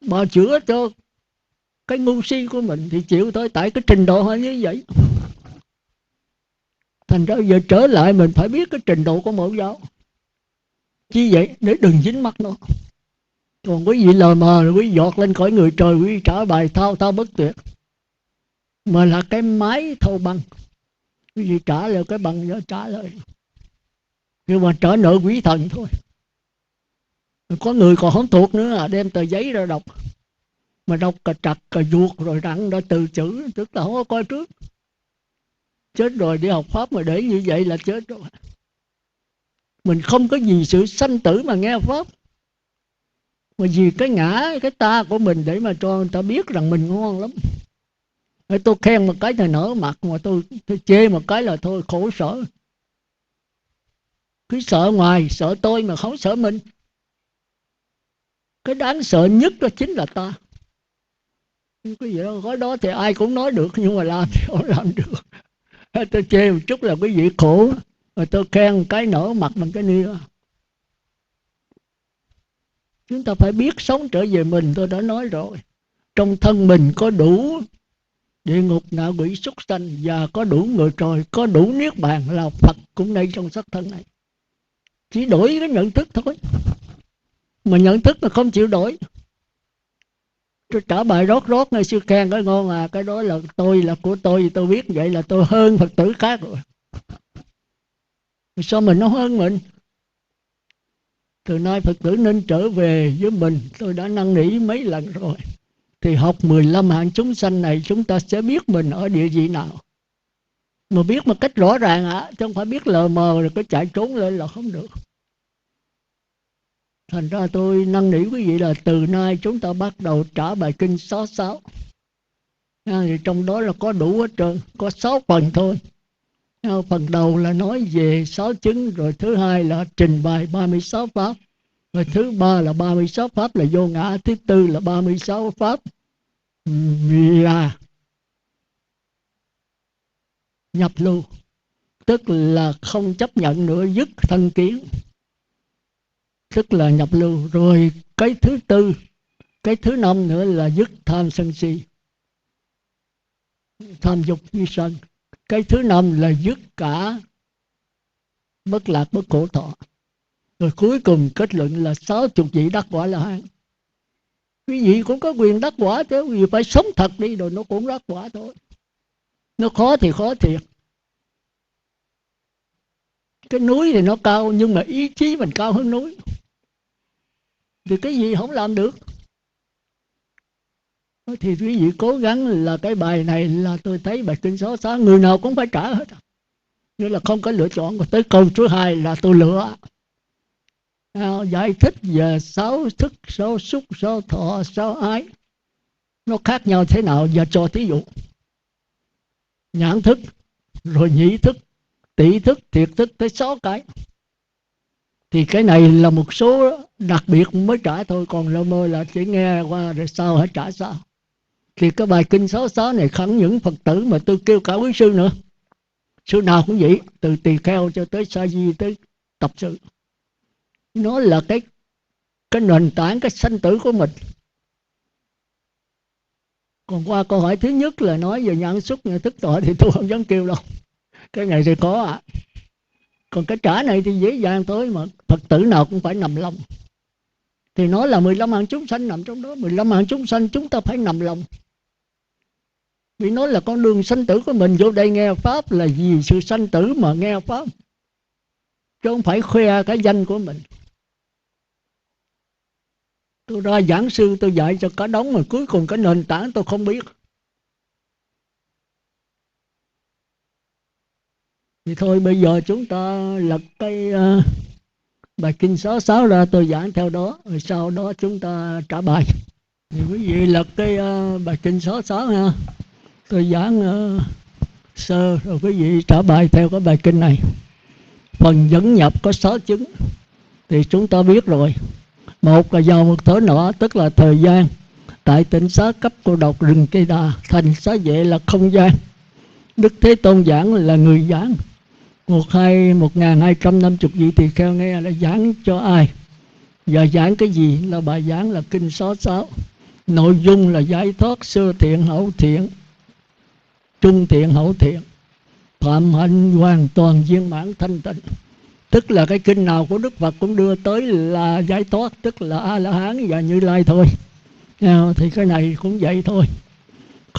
Mà chữa cho cái ngu si của mình thì chịu thôi, tại cái trình độ họ như vậy. Thành ra giờ trở lại mình phải biết cái trình độ của mẫu giáo. Chi vậy? Để đừng dính mắt nó. Còn quý vị lờ mờ quý vị giọt lên khỏi người trời, quý vị trả bài thao thao bất tuyệt. Mà là cái máy thâu băng. Quý vị trả lời cái bằng đó trả lời. Nhưng mà trở nợ quý thần thôi. Có người còn không thuộc nữa, đem tờ giấy ra đọc. Mà đọc cà trặc cà vuột rồi rặn ra từ chữ, tức là không có coi trước. Chết rồi, đi học Pháp mà để như vậy là chết rồi. Mình không có gì sự sanh tử mà nghe Pháp. Mà vì cái ngã, cái ta của mình để mà cho người ta biết rằng mình ngon lắm. Tôi khen một cái thì nở mặt, mà tôi chê một cái là thôi khổ sở. Cứ sợ ngoài, sợ tôi mà không sợ mình. Cái đáng sợ nhất đó chính là ta. Cái gì đó, cái đó thì ai cũng nói được, nhưng mà làm thì không làm được. Tôi chê một chút là cái vị khổ, rồi tôi khen cái nở mặt bằng cái nia. Chúng ta phải biết sống trở về mình, tôi đã nói rồi. Trong thân mình có đủ địa ngục ngạ quỷ súc sanh, và có đủ người trời, có đủ niết bàn là Phật cũng ngay trong xác thân này. Chỉ đổi cái nhận thức thôi. Mà nhận thức mà không chịu đổi. Tôi trả bài rót ngay sư khen cái ngon à, cái đó là tôi, là của tôi biết vậy là tôi hơn Phật tử khác rồi. Sao mình nó hơn mình? Từ nay Phật tử nên trở về với mình, tôi đã năn nỉ mấy lần rồi. Thì học 15 hạng chúng sanh này chúng ta sẽ biết mình ở địa vị nào. Mà biết một cách rõ ràng chứ không phải biết lờ mờ rồi cái chạy trốn lên là không được. Thành ra tôi năn nỉ quý vị là từ nay chúng ta bắt đầu trả bài kinh 66. Thì trong đó là có đủ hết trơn, có 6 phần thôi. Phần đầu là nói về 6 chứng, rồi thứ hai là trình bày 36 pháp, rồi thứ ba là 36 pháp là vô ngã, thứ tư là 36 pháp là nhập lưu, tức là không chấp nhận nữa, dứt thân kiến, tức là nhập lưu. Rồi cái thứ tư, cái thứ năm nữa là dứt tham sân si, tham dục như sân. Cái thứ năm là dứt cả bất lạc bất khổ thọ. Rồi cuối cùng kết luận là 60 vị đắc quả La Hán. Quý vị cũng có quyền đắc quả chứ, quý vị phải sống thật đi rồi nó cũng đắc quả thôi. Nó khó thì khó thiệt. Cái núi thì nó cao, nhưng mà ý chí mình cao hơn núi thì cái gì không làm được. Thì quý vị cố gắng là cái bài này là tôi thấy bài kinh 66 người nào cũng phải trả hết, nghĩa là không có lựa chọn. Tới câu thứ hai là tôi lựa giải thích về 6 thức, 6 xúc, 6 thọ, 6 ái nó khác nhau thế nào, và cho thí dụ nhãn thức, rồi nhĩ thức, tỷ thức, thiệt thức, tới 6 cái. Thì cái này là một số đặc biệt mới trả thôi, còn lơ mơ là chỉ nghe qua rồi sau hãy trả sao. Thì cái bài kinh 66 này khẳng những Phật tử mà tôi kêu cả quý sư nữa, sư nào cũng vậy, từ tỳ kheo cho tới sa di tới tập sự, nó là cái nền tảng, cái sanh tử của mình. Còn qua câu hỏi thứ nhất là nói về nhận xúc, nhận thức tội thì tôi không dám kêu đâu, cái này thì có ạ. Còn cái trả này thì dễ dàng thôi, mà Phật tử nào cũng phải nằm lòng. Thì nó là 15 hạng chúng sanh nằm trong đó, 15 hạng chúng sanh chúng ta phải nằm lòng. Vì nó là con đường sanh tử của mình. Vô đây nghe Pháp là vì sự sanh tử mà nghe Pháp, chứ không phải khoe cái danh của mình. Tôi ra giảng sư tôi dạy cho cả đống, mà cuối cùng cái nền tảng tôi không biết. Thì thôi bây giờ chúng ta lật cái bài kinh 66 ra, tôi giảng theo đó, rồi sau đó chúng ta trả bài. Thì quý vị lật cái bài kinh 66 ha, tôi giảng sơ, rồi quý vị trả bài theo cái bài kinh này. Phần dẫn nhập có 6 chứng thì chúng ta biết rồi. Một là vào một thở nọ, tức là thời gian. Tại tỉnh xá cấp cô độc rừng cây đà, thành xá vệ là không gian. Đức Thế Tôn giảng là người giảng. 1250 vị tỳ kheo nghe là giảng cho ai, và giảng cái gì, là bài giảng là kinh 66. Nội dung là giải thoát sơ thiện, hậu thiện, trung thiện, hậu thiện, phạm hạnh hoàn toàn viên mãn thanh tịnh. Tức là cái kinh nào của Đức Phật cũng đưa tới là giải thoát, tức là A-la-hán và Như Lai thôi. Thì cái này cũng vậy thôi.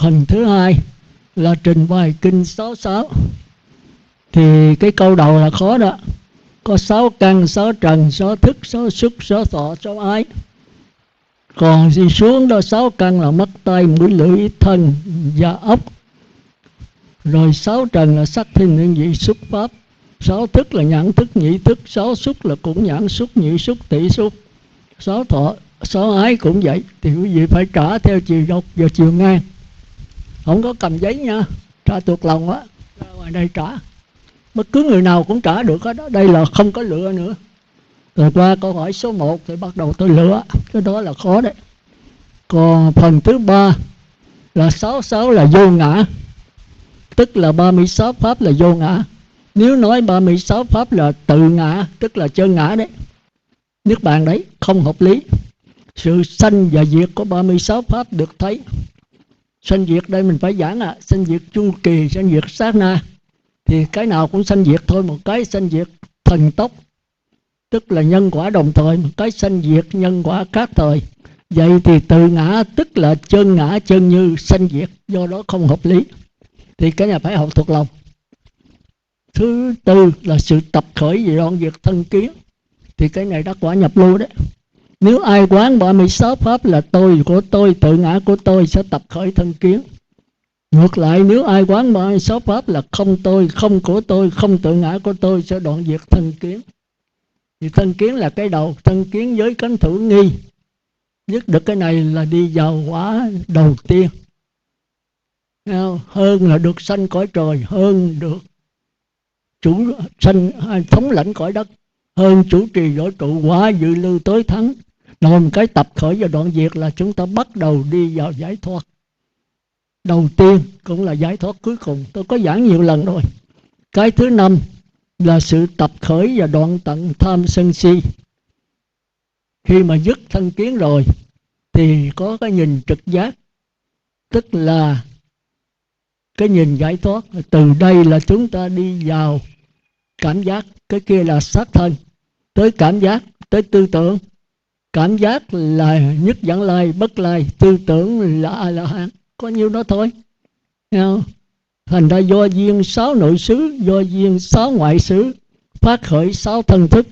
Phần thứ hai là trình bày kinh 66. Thì cái câu đầu là khó đó. Có 6 căn, 6 trần, 6 thức, 6 xúc, 6 thọ, 6 ái. Còn đi xuống đó 6 căn là mắt, tai, mũi, lưỡi, thân và ốc. Rồi 6 trần là sắc, thinh, hương, vị, xúc, pháp. 6 thức là nhãn thức, nhị thức. 6 xúc là cũng nhãn xúc, nhị xúc, tỷ xúc. 6 thọ, 6 ái cũng vậy. Thì quý vị phải trả theo chiều dọc và chiều ngang. Không có cầm giấy nha, trả tuột lòng á, ra ngoài đây trả. Bất cứ người nào cũng trả được hết đó. Đây là không có lựa nữa. Rồi qua câu hỏi số 1 thì bắt đầu tôi lựa. Cái đó là khó đấy. Còn phần thứ ba là 66 là vô ngã, tức là 36 pháp là vô ngã. Nếu nói 36 pháp là tự ngã, tức là chân ngã đấy, nước bạn đấy, không hợp lý. Sự sanh và diệt của 36 pháp được thấy. Sanh diệt đây mình phải giảng sanh diệt chu kỳ, sanh diệt sát na. Thì cái nào cũng sanh diệt thôi. Một cái sanh diệt thần tốc, tức là nhân quả đồng thời. Một cái sanh diệt nhân quả khác thời. Vậy thì tự ngã, tức là chân ngã, chân như sanh diệt, do đó không hợp lý. Thì cái này phải học thuộc lòng. Thứ tư là sự tập khởi về đoạn diệt thân kiến. Thì cái này đắc quả nhập lưu đấy. Nếu ai quán 36 pháp là tôi của tôi, tự ngã của tôi, sẽ tập khởi thân kiến. Ngược lại, nếu ai quán 36 pháp là không tôi, không của tôi, không tự ngã của tôi, sẽ đoạn diệt thân kiến. Thì thân kiến là cái đầu, thân kiến với cánh thủ nghi. Dứt được cái này là đi vào quả đầu tiên. Hơn là được sanh cõi trời, hơn được chủ sanh thống lãnh cõi đất, hơn chủ trì võ trụ, quả dự lưu tối thắng. Rồi một cái tập khởi và đoạn diệt là chúng ta bắt đầu đi vào giải thoát. Đầu tiên cũng là giải thoát cuối cùng. Tôi có giảng nhiều lần rồi. Cái thứ năm là sự tập khởi và đoạn tận tham sân si. Khi mà dứt thân kiến rồi thì có cái nhìn trực giác, tức là cái nhìn giải thoát. Từ đây là chúng ta đi vào cảm giác. Cái kia là xác thân, tới cảm giác, tới tư tưởng. Cảm giác là nhất vãng lai, bất lai. Tư tưởng là A-la-hán. Có nhiêu đó thôi. Thành ra do duyên 6 nội xứ, do duyên 6 ngoại xứ, phát khởi 6 thân thức.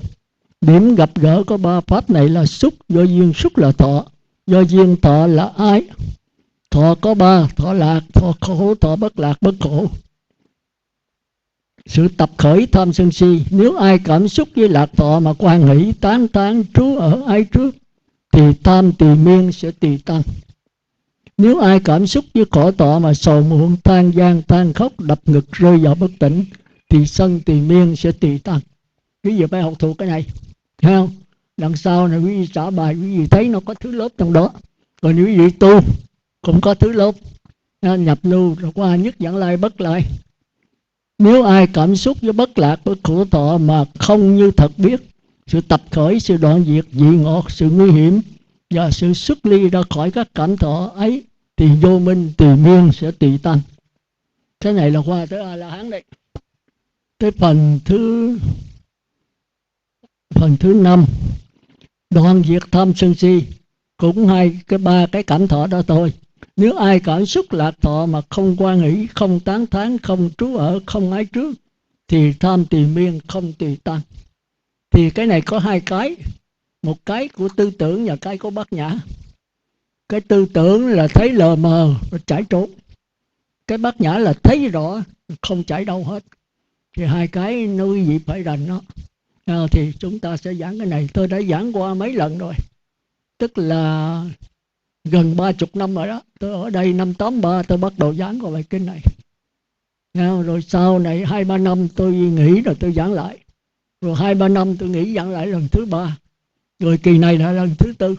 Điểm gặp gỡ có 3 pháp này là xúc. Do duyên xúc là thọ, do duyên thọ là ái. Thọ có 3: thọ lạc, thọ khổ, thọ bất lạc, bất khổ. Sự tập khởi tham sân si, nếu ai cảm xúc với lạc thọ mà quan hỷ, tán tán, trú ở ái trước, thì tham tùy miên sẽ tùy tăng. Nếu ai cảm xúc với khổ thọ mà sầu muộn, than gian, than khóc, đập ngực, rơi vào bất tỉnh, thì sân tùy miên sẽ tùy tăng. Quý vị phải học thuộc cái này, thấy không? Đằng sau này quý vị trả bài, quý vị thấy nó có thứ lớp trong đó. Còn quý vị tu cũng có thứ lớp, nhập lưu rồi qua nhất vãng lai, bất lai. Nếu ai cảm xúc với bất lạc, với khổ thọ mà không như thật biết sự tập khởi, sự đoạn diệt, vị ngọt, sự nguy hiểm và sự xuất ly ra khỏi các cảm thọ ấy, thì vô minh tùy miên sẽ tùy tăng. Cái này là qua tới A-la-hán đấy. Tới phần thứ 5, đoạn diệt tham sân si, cũng ba cái cảm thọ đó thôi. Nếu ai cảm xúc lạc thọ mà không quan hỷ, không tán thán, không trú ở, không ái trước, thì tham tùy miên, không tùy tăng. Thì cái này có 2 cái. Một cái của tư tưởng và cái của bát nhã. Cái tư tưởng là thấy lờ mờ rồi chạy trốn. Cái bát nhã là thấy rõ, không chạy đâu hết. Thì 2 cái nó quý vị phải rành nó. Thì chúng ta sẽ giảng cái này. Tôi đã giảng qua mấy lần rồi. Tức là gần 30 năm rồi đó. Tôi ở đây năm 83 tôi bắt đầu giảng qua bài kinh này. Rồi sau này 2-3 năm tôi nghỉ rồi tôi giảng lại. Rồi 2-3 năm tôi nghỉ giảng lại lần thứ 3. Rồi kỳ này là lần thứ 4.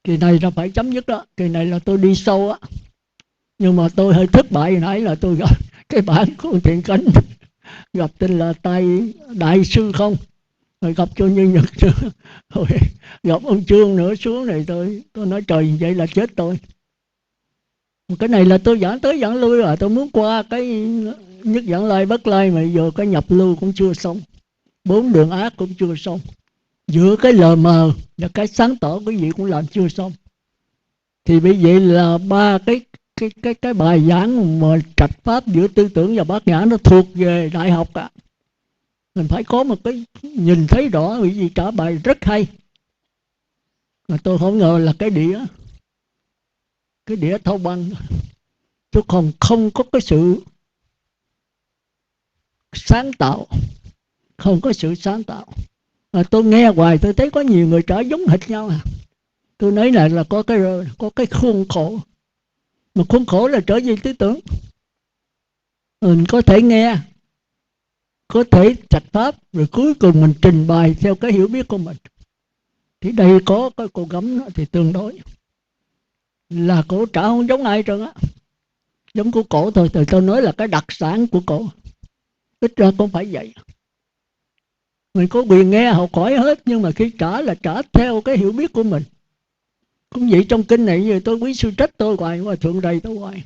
Kỳ này là phải chấm dứt đó. Kỳ này là tôi đi sâu á. Nhưng mà tôi hơi thất bại hồi nãy là tôi gặp cái bản của Thiện Cánh. Gặp tên là Đại Sư Không. Rồi gặp cho Như Nhật. Rồi gặp ông Trương nữa xuống này tôi nói trời vậy là chết tôi. Cái này là tôi giảng tới giảng lui rồi. Tôi muốn qua cái nhất vãng lai bất lai mà giờ cái nhập lưu cũng chưa xong. 4 đường ác cũng chưa xong. Giữa cái lờ mờ và cái sáng tỏ quý vị cũng làm chưa xong. Thì bởi vậy là 3 cái bài giảng mà trạch pháp giữa tư tưởng và bát nhã nó thuộc về đại học cả. Mình phải có một cái nhìn thấy rõ, bởi vì trả bài rất hay. Mà tôi không ngờ là cái đĩa thâu băng. Tôi còn không có cái sự sáng tạo. Không có sự sáng tạo. Mà tôi nghe hoài tôi thấy có nhiều người trả giống hệt nhau à. Tôi nói là có cái khuôn khổ. Mà khuôn khổ là trở về tư tưởng. Mình có thể nghe, có thể trạch pháp, rồi cuối cùng mình trình bày theo cái hiểu biết của mình. Thì đây có cái cô gấm đó thì tương đối là cổ trả không giống ai trơn á, giống của cổ thôi. Thì tôi nói là cái đặc sản của cổ, ít ra cũng phải vậy. Mình có quyền nghe học hỏi hết, nhưng mà khi trả là trả theo cái hiểu biết của mình. Cũng vậy trong kinh này, như tôi quý sư trách tôi hoài, mà thượng đầy tôi hoài.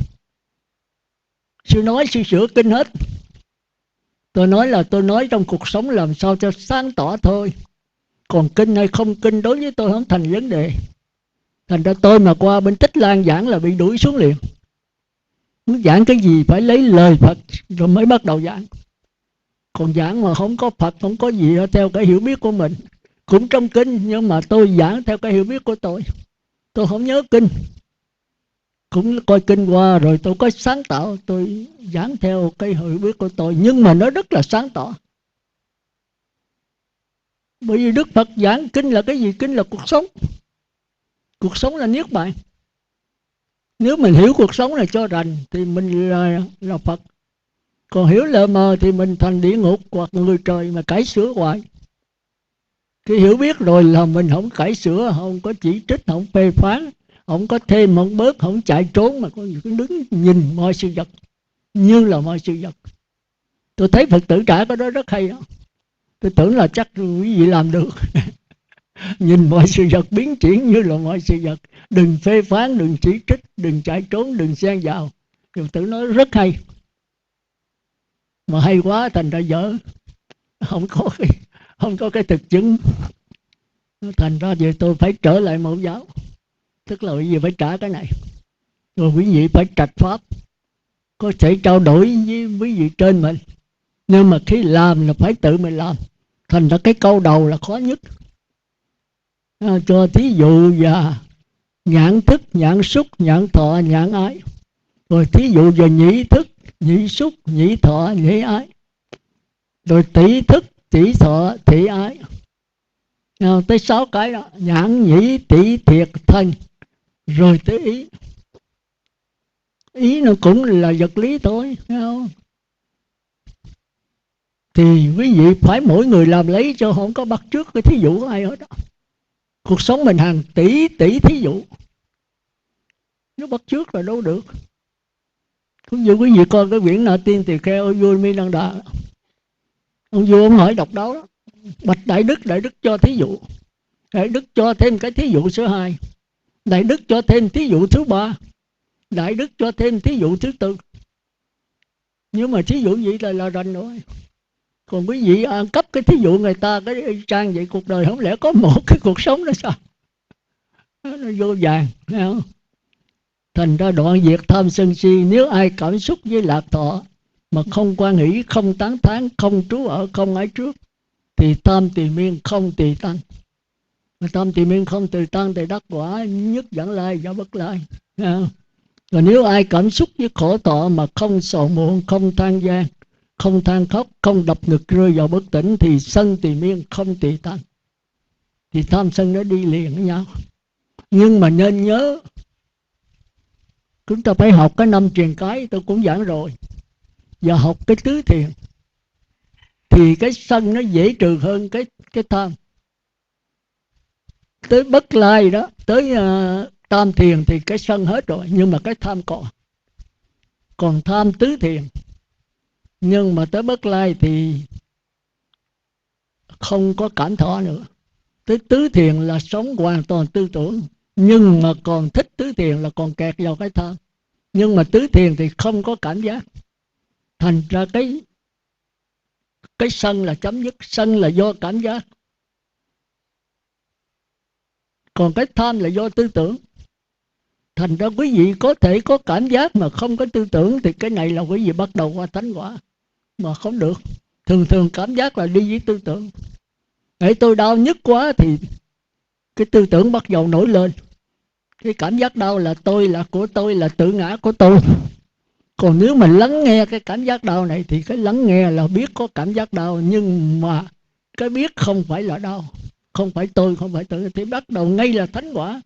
Sư nói sư sửa kinh hết. Tôi nói là tôi nói trong cuộc sống làm sao cho sáng tỏ thôi. Còn kinh hay không kinh đối với tôi không thành vấn đề. Thành ra tôi mà qua bên Tích Lan giảng là bị đuổi xuống liền. Muốn giảng cái gì phải lấy lời Phật rồi mới bắt đầu giảng. Còn giảng mà không có Phật, không có gì theo cái hiểu biết của mình. Cũng trong kinh, nhưng mà tôi giảng theo cái hiểu biết của tôi. Tôi không nhớ kinh. Cũng coi kinh qua rồi tôi có sáng tạo, tôi giảng theo cái hiểu biết của tôi. Nhưng mà nó rất là sáng tỏ. Bởi vì Đức Phật giảng kinh là cái gì? Kinh là cuộc sống. Cuộc sống là niết bàn. Nếu mình hiểu cuộc sống này cho rành thì mình là Phật. Còn hiểu lờ mờ thì mình thành địa ngục hoặc người trời mà cãi sửa hoài. Khi hiểu biết rồi là mình không cãi sửa, không có chỉ trích, không phê phán, không có thêm, không bớt, không chạy trốn, mà có cứ đứng nhìn mọi sự vật như là mọi sự vật. Tôi thấy Phật tử trả cái đó rất hay đó. Tôi tưởng là chắc quý vị làm được. Nhìn mọi sự vật biến chuyển như là mọi sự vật. Đừng phê phán, đừng chỉ trích, đừng chạy trốn, đừng xen vào. Phật tử nói rất hay. Mà hay quá thành ra dở. Không có cái thực chứng. Thành ra vậy tôi phải trở lại mẫu giáo. Tức là quý vị phải trả cái này. Rồi quý vị phải trạch pháp. Có thể trao đổi với quý vị trên mình. Nhưng mà khi làm là phải tự mình làm. Thành ra cái câu đầu là khó nhất. Cho thí dụ và nhãn thức, nhãn xúc, nhãn thọ, nhãn ái. Rồi thí dụ về nhĩ thức, nhĩ xúc, nhĩ thọ, nhĩ ái. Rồi tỷ thức, tỷ thọ, tỷ ái. Tới 6 cái đó. Nhãn, nhĩ, tỷ, thiệt, thân. Rồi tới ý. Ý nó cũng là vật lý thôi, thấy không? Thì quý vị phải mỗi người làm lấy, cho không có bắt trước cái thí dụ của ai hết đó. Cuộc sống mình hàng tỷ tỷ thí dụ, nó bắt trước là đâu được. Ví dụ quý vị coi cái quyển Na Tiên Tỳ Kheo ở vua Mi Đăng Đà, ông vua ông hỏi độc đáo đó: bạch đại đức cho thí dụ. Đại đức cho thêm cái thí dụ số 2, đại đức cho thêm thí dụ thứ 3, đại đức cho thêm thí dụ thứ 4. Nhưng mà thí dụ vậy là rành rồi. Còn quý vị ăn cấp cái thí dụ người ta cái trang vậy, cuộc đời không lẽ có một cái cuộc sống đó sao? Nó vô vàng, thấy không? Thành ra đoạn diệt tham sân si. Nếu ai cảm xúc với lạc thọ mà không quan hỷ, không tán thán, không trú ở, không ái trước, thì tam tỳ miên không tỳ tăng. Mà tam tỳ miên không tỳ tăng thì đắc quả nhất dẫn lai và bất lai. Rồi nếu ai cảm xúc với khổ thọ mà không sầu muộn, không than gian, không than khóc, không đập ngực rơi vào bất tỉnh, thì sân tỳ miên không tỳ tăng. Thì tham sân nó đi liền với nhau. Nhưng mà nên nhớ, chúng ta phải học cái 5 truyền cái, tôi cũng giảng rồi, và học cái tứ thiền, thì cái sân nó dễ trừ hơn cái tham. Tới bất lai đó, tới tam thiền thì cái sân hết rồi, nhưng mà cái tham còn tham tứ thiền. Nhưng mà tới bất lai thì không có cảm thọ nữa. Tới tứ thiền là sống hoàn toàn tư tưởng, nhưng mà còn thích tứ thiền là còn kẹt vào cái tham. Nhưng mà tứ thiền thì không có cảm giác. Thành ra cái sân là chấm dứt. Sân là do cảm giác, còn cái tham là do tư tưởng. Thành ra quý vị có thể có cảm giác mà không có tư tưởng, thì cái này là quý vị bắt đầu qua thánh quả. Mà không được. Thường cảm giác là đi với tư tưởng. Để tôi đau nhất quá thì cái tư tưởng bắt đầu nổi lên. Cái cảm giác đau là tôi, là của tôi, là tự ngã của tôi. Còn nếu mà lắng nghe cái cảm giác đau này, thì cái lắng nghe là biết có cảm giác đau, nhưng mà cái biết không phải là đau, không phải tôi, không phải tự, thì bắt đầu ngay là thánh quả.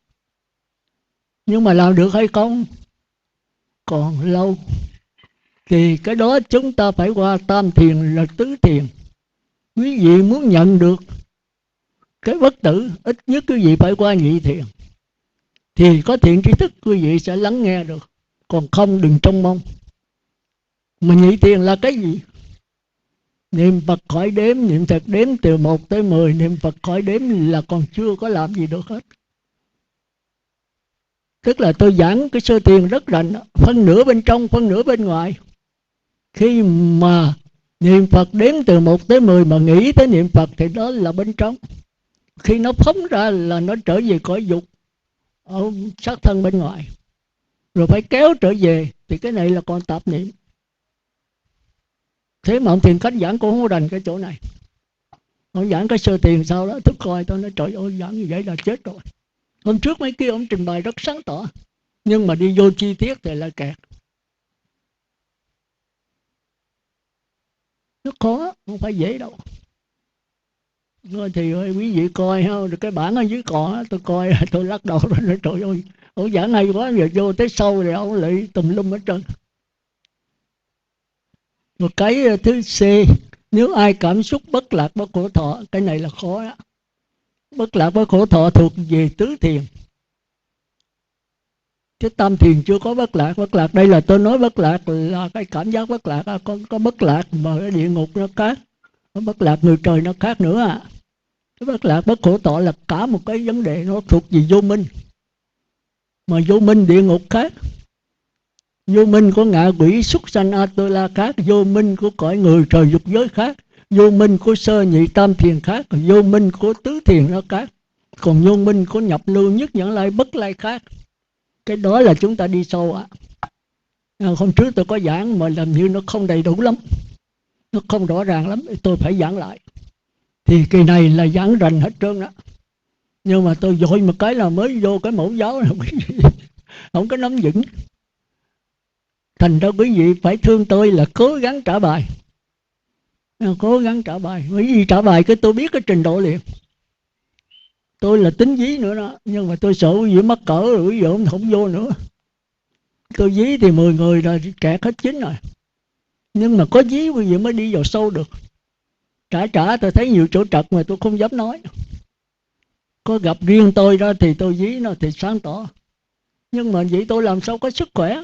Nhưng mà làm được hay không còn lâu. Thì cái đó chúng ta phải qua tam thiền là tứ thiền. Quý vị muốn nhận được cái bất tử, ít nhất quý vị phải qua nhị thiền, thì có thiện trí thức quý vị sẽ lắng nghe được. Còn không đừng trông mong. Mà nhị thiền là cái gì? Niệm Phật khỏi đếm, niệm Phật đếm từ 1 tới 10, niệm Phật khỏi đếm là còn chưa có làm gì được hết. Tức là tôi giảng cái sơ thiền rất rành, phân nửa bên trong, phân nửa bên ngoài. Khi mà niệm Phật đếm từ 1 tới 10 mà nghĩ tới niệm Phật thì đó là bên trong. Khi nó phóng ra là nó trở về cõi dục ở xác thân bên ngoài, rồi phải kéo trở về, thì cái này là còn tạp niệm. Thế mà ông Thiền Khách giảng cũng không rành cái chỗ này. Ông giảng cái sơ thiền sau đó, tôi coi tôi nói trời ơi, giảng như vậy là chết rồi. Hôm trước mấy kia ông trình bày rất sáng tỏ, nhưng mà đi vô chi tiết thì là kẹt. Nó khó, không phải dễ đâu. Rồi thì quý vị coi ha, cái bản ở dưới cỏ tôi coi, tôi lắc đầu rồi nói trời ơi, ông giảng hay quá, giờ vô tới sâu rồi ông lại tùm lum hết trơn. Một cái thứ C, nếu ai cảm xúc bất lạc bất khổ thọ, cái này là khó đó. Bất lạc bất khổ thọ thuộc về tứ thiền, chứ tam thiền chưa có bất lạc. Bất lạc đây là tôi nói bất lạc là cái cảm giác bất lạc. Có bất lạc mà cái địa ngục nó khác, có bất lạc người trời nó khác nữa à. Cái bất lạc bất khổ thọ là cả một cái vấn đề, nó thuộc về vô minh. Mà vô minh địa ngục khác, vô minh của ngạ quỷ súc sanh Atula khác, vô minh của cõi người trời dục giới khác, vô minh của sơ nhị tam thiền khác, vô minh của tứ thiền nó khác, còn vô minh của nhập lưu nhất nhãn lai bất lai khác. Cái đó là chúng ta đi sâu ạ. Hôm trước tôi có giảng mà làm như nó không đầy đủ lắm, nó không rõ ràng lắm, tôi phải giảng lại. Thì kỳ này là giảng rành hết trơn đó. Nhưng mà tôi dội một cái là mới vô cái mẫu giáo là không có nắm vững. Thành ra quý vị phải thương tôi là cố gắng trả bài. Cố gắng trả bài. Bởi vì trả bài cái tôi biết cái trình độ liền. Tôi là tính dí nữa đó. Nhưng mà tôi sợ quý vị mắc cỡ rồi quý vị không vô nữa. Tôi dí thì 10 người rồi kẹt hết chín rồi. Nhưng mà có dí quý vị mới đi vào sâu được. Trả tôi thấy nhiều chỗ trật mà tôi không dám nói. Có gặp riêng tôi đó thì tôi dí nó thì sáng tỏ. Nhưng mà vậy tôi làm sao có sức khỏe.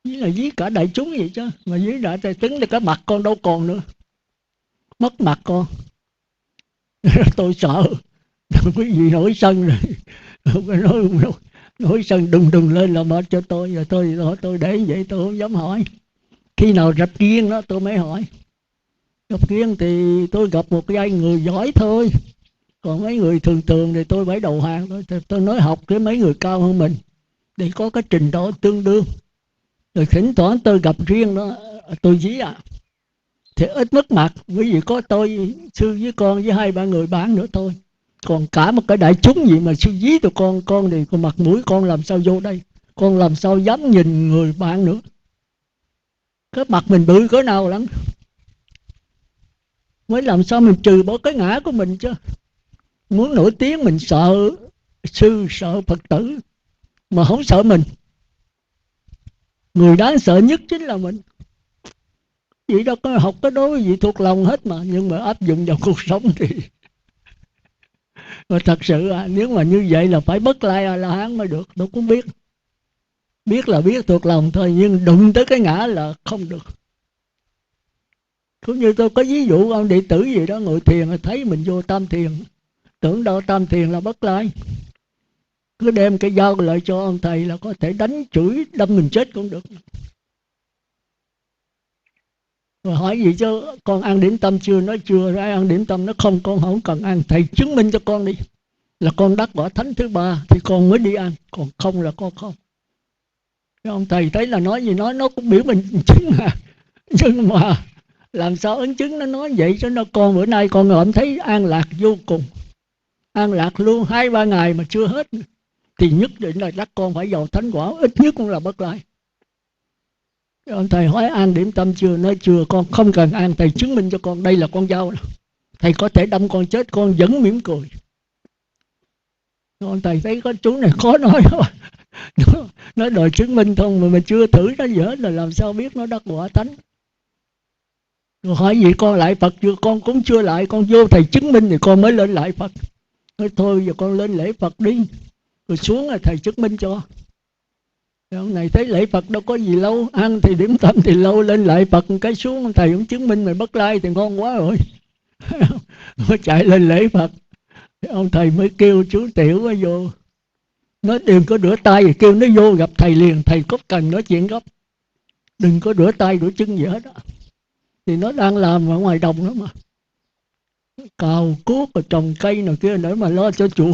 Dí là dí cả đại chúng vậy chứ. Mà dí đại tài tính thì cái mặt con đâu còn nữa. Mất mặt con. Tôi sợ. Quý vị nổi sân rồi. Nổi sân đùng lên là mệt cho tôi. Rồi tôi để vậy tôi không dám hỏi. Khi nào gặp riêng đó tôi mới hỏi. Gặp riêng thì tôi gặp một vài người giỏi thôi. Còn mấy người thường thì tôi phải đầu hàng thôi. Tôi nói học với mấy người cao hơn mình để có cái trình độ tương đương. Rồi thỉnh thoảng tôi gặp riêng đó, tôi dí thì ít mất mặt. Bởi vì có tôi sư với con với 2-3 người bạn nữa thôi. Còn cả một cái đại chúng gì mà sư dí tụi con thì con mặt mũi con làm sao vô đây. Con làm sao dám nhìn người bạn nữa. Cái mặt mình bự cỡ nào lắm. Mới làm sao mình trừ bỏ cái ngã của mình chứ. Muốn nổi tiếng mình sợ sư, sợ Phật tử, mà không sợ mình. Người đáng sợ nhất chính là mình. Vậy đâu có học cái đó gì thuộc lòng hết mà. Nhưng mà áp dụng vào cuộc sống thì mà thật sự nếu mà như vậy là phải bất lai A-la-hán mới được. Tôi cũng biết. Biết là biết thuộc lòng thôi. Nhưng đụng tới cái ngã là không được. Cũng như tôi có ví dụ ông đệ tử gì đó ngồi thiền thấy mình vô tam thiền, tưởng đâu tam thiền là bất lai, cứ đem cái dao lại cho ông thầy là có thể đánh chửi đâm mình chết cũng được. Rồi hỏi gì chứ con ăn điểm tâm chưa? Nói chưa. Rồi ăn điểm tâm nó không, con không cần ăn. Thầy chứng minh cho con đi là con đắc quả thánh thứ 3 thì con mới đi ăn, còn không là con không. Cái ông thầy thấy là nói gì nói, nó cũng biểu mình chứng mà. Nhưng mà làm sao ấn chứng nó nói vậy cho nó. Con bữa nay con cảm thấy an lạc vô cùng, an lạc luôn 2-3 ngày mà chưa hết, thì nhất định là đắc con phải vào thánh quả, ít nhất cũng là bất lai. Ông thầy hỏi ăn điểm tâm chưa? Nói chưa, con không cần ăn. Thầy chứng minh cho con đây là con dao. Thầy có thể đâm con chết, con vẫn mỉm cười. Ông thầy thấy có chú này khó nói. Nó đòi chứng minh thôi mà mình chưa thử nó gì hết là làm sao biết nó đắc quả thánh. Rồi hỏi gì con lại Phật chưa? Con cũng chưa lại. Con vô thầy chứng minh thì con mới lên lại Phật. Nói thôi giờ con lên lễ Phật đi, rồi xuống là thầy chứng minh cho. Rồi ông này thấy lễ Phật đâu có gì lâu, ăn thì điểm tâm thì lâu, lên lại Phật cái xuống thầy cũng chứng minh mình bất lai thì ngon quá rồi. Mới chạy lên lễ Phật. Ông thầy mới kêu chú Tiểu nó vô. Nói đừng có rửa tay, thì kêu nó vô gặp thầy liền. Thầy có cần nói chuyện gấp, đừng có rửa tay rửa chân gì hết á. Thì nó đang làm ở ngoài đồng đó mà, cào cuốc rồi trồng cây nào kia nữa mà lo cho chùa.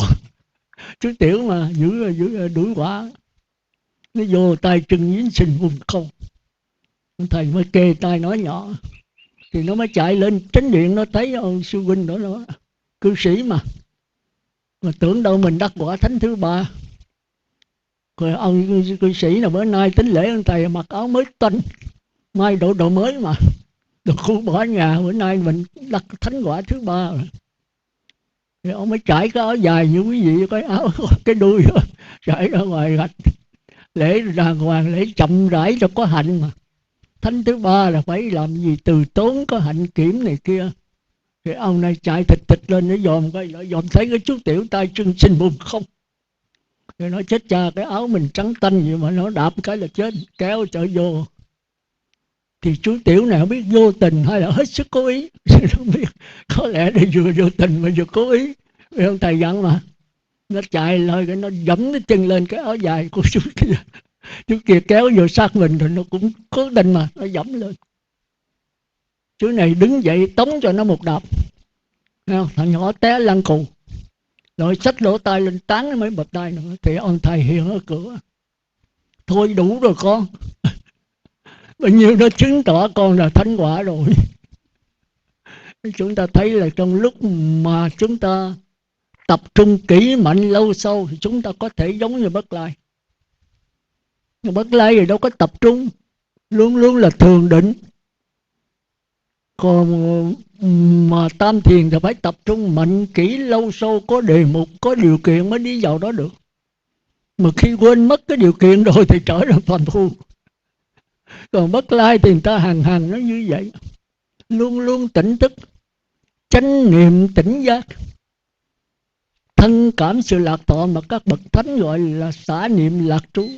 Chú Tiểu mà giữ đuổi quả. Nó vô tay chân dính sình vùng không. Thầy mới kê tay nói nhỏ. Thì nó mới chạy lên chánh điện. Nó thấy ông sư huynh đó nó cư sĩ mà tưởng đâu mình đắc quả thánh thứ 3. Rồi ông cư sĩ là bữa nay tính lễ ông thầy mặc áo mới tinh, mai độ mới mà đồ cũ bỏ nhà, bữa nay mình đắc thánh quả thứ 3 rồi. Thì ông mới trải cái áo dài như quý vị, cái áo cái đuôi đó, trải ra ngoài gạch lễ đàng hoàng, lễ chậm rãi cho có hạnh mà. Thánh thứ ba là phải làm gì từ tốn, có hạnh kiểm này kia. Thì ông này chạy thịt thịt lên, nó dòm cái, nó dòm thấy cái chú tiểu tay chân sinh bùn không. Rồi nó chết cha, cái áo mình trắng tanh vậy mà nó đạp cái là chết, kéo trở vô. Thì chú tiểu này không biết vô tình hay là hết sức cố ý. Không biết, có lẽ là vừa vô tình mà vừa cố ý. Vì ông thầy dặn mà. Nó chạy lên, cái nó dẫm cái chân lên cái áo dài của chú kia. Chú kia kéo vô sát mình rồi nó cũng cố tình mà, nó dẫm lên. Chú này đứng dậy tống cho nó một đạp. Thằng nhỏ té lăn cù. Rồi xách lỗ tai lên tán nó mới bật tay nữa. Thì ông thầy hiện ở cửa: thôi đủ rồi con. Bao nhiêu nó chứng tỏ con là thánh quả rồi. Chúng ta thấy là trong lúc mà chúng ta tập trung kỹ mạnh lâu sâu thì chúng ta có thể giống như Bất Lai. Bất Lai thì đâu có tập trung, luôn luôn là thường định. Còn mà tam thiền thì phải tập trung mạnh kỹ lâu sâu, có đề mục, có điều kiện mới đi vào đó được. Mà khi quên mất cái điều kiện rồi thì trở ra phàm phu. Còn Bất Lai thì người ta hàng nó như vậy, luôn luôn tỉnh thức, chánh niệm tỉnh giác, thân cảm sự lạc thọ mà các bậc thánh gọi là xả niệm lạc trú.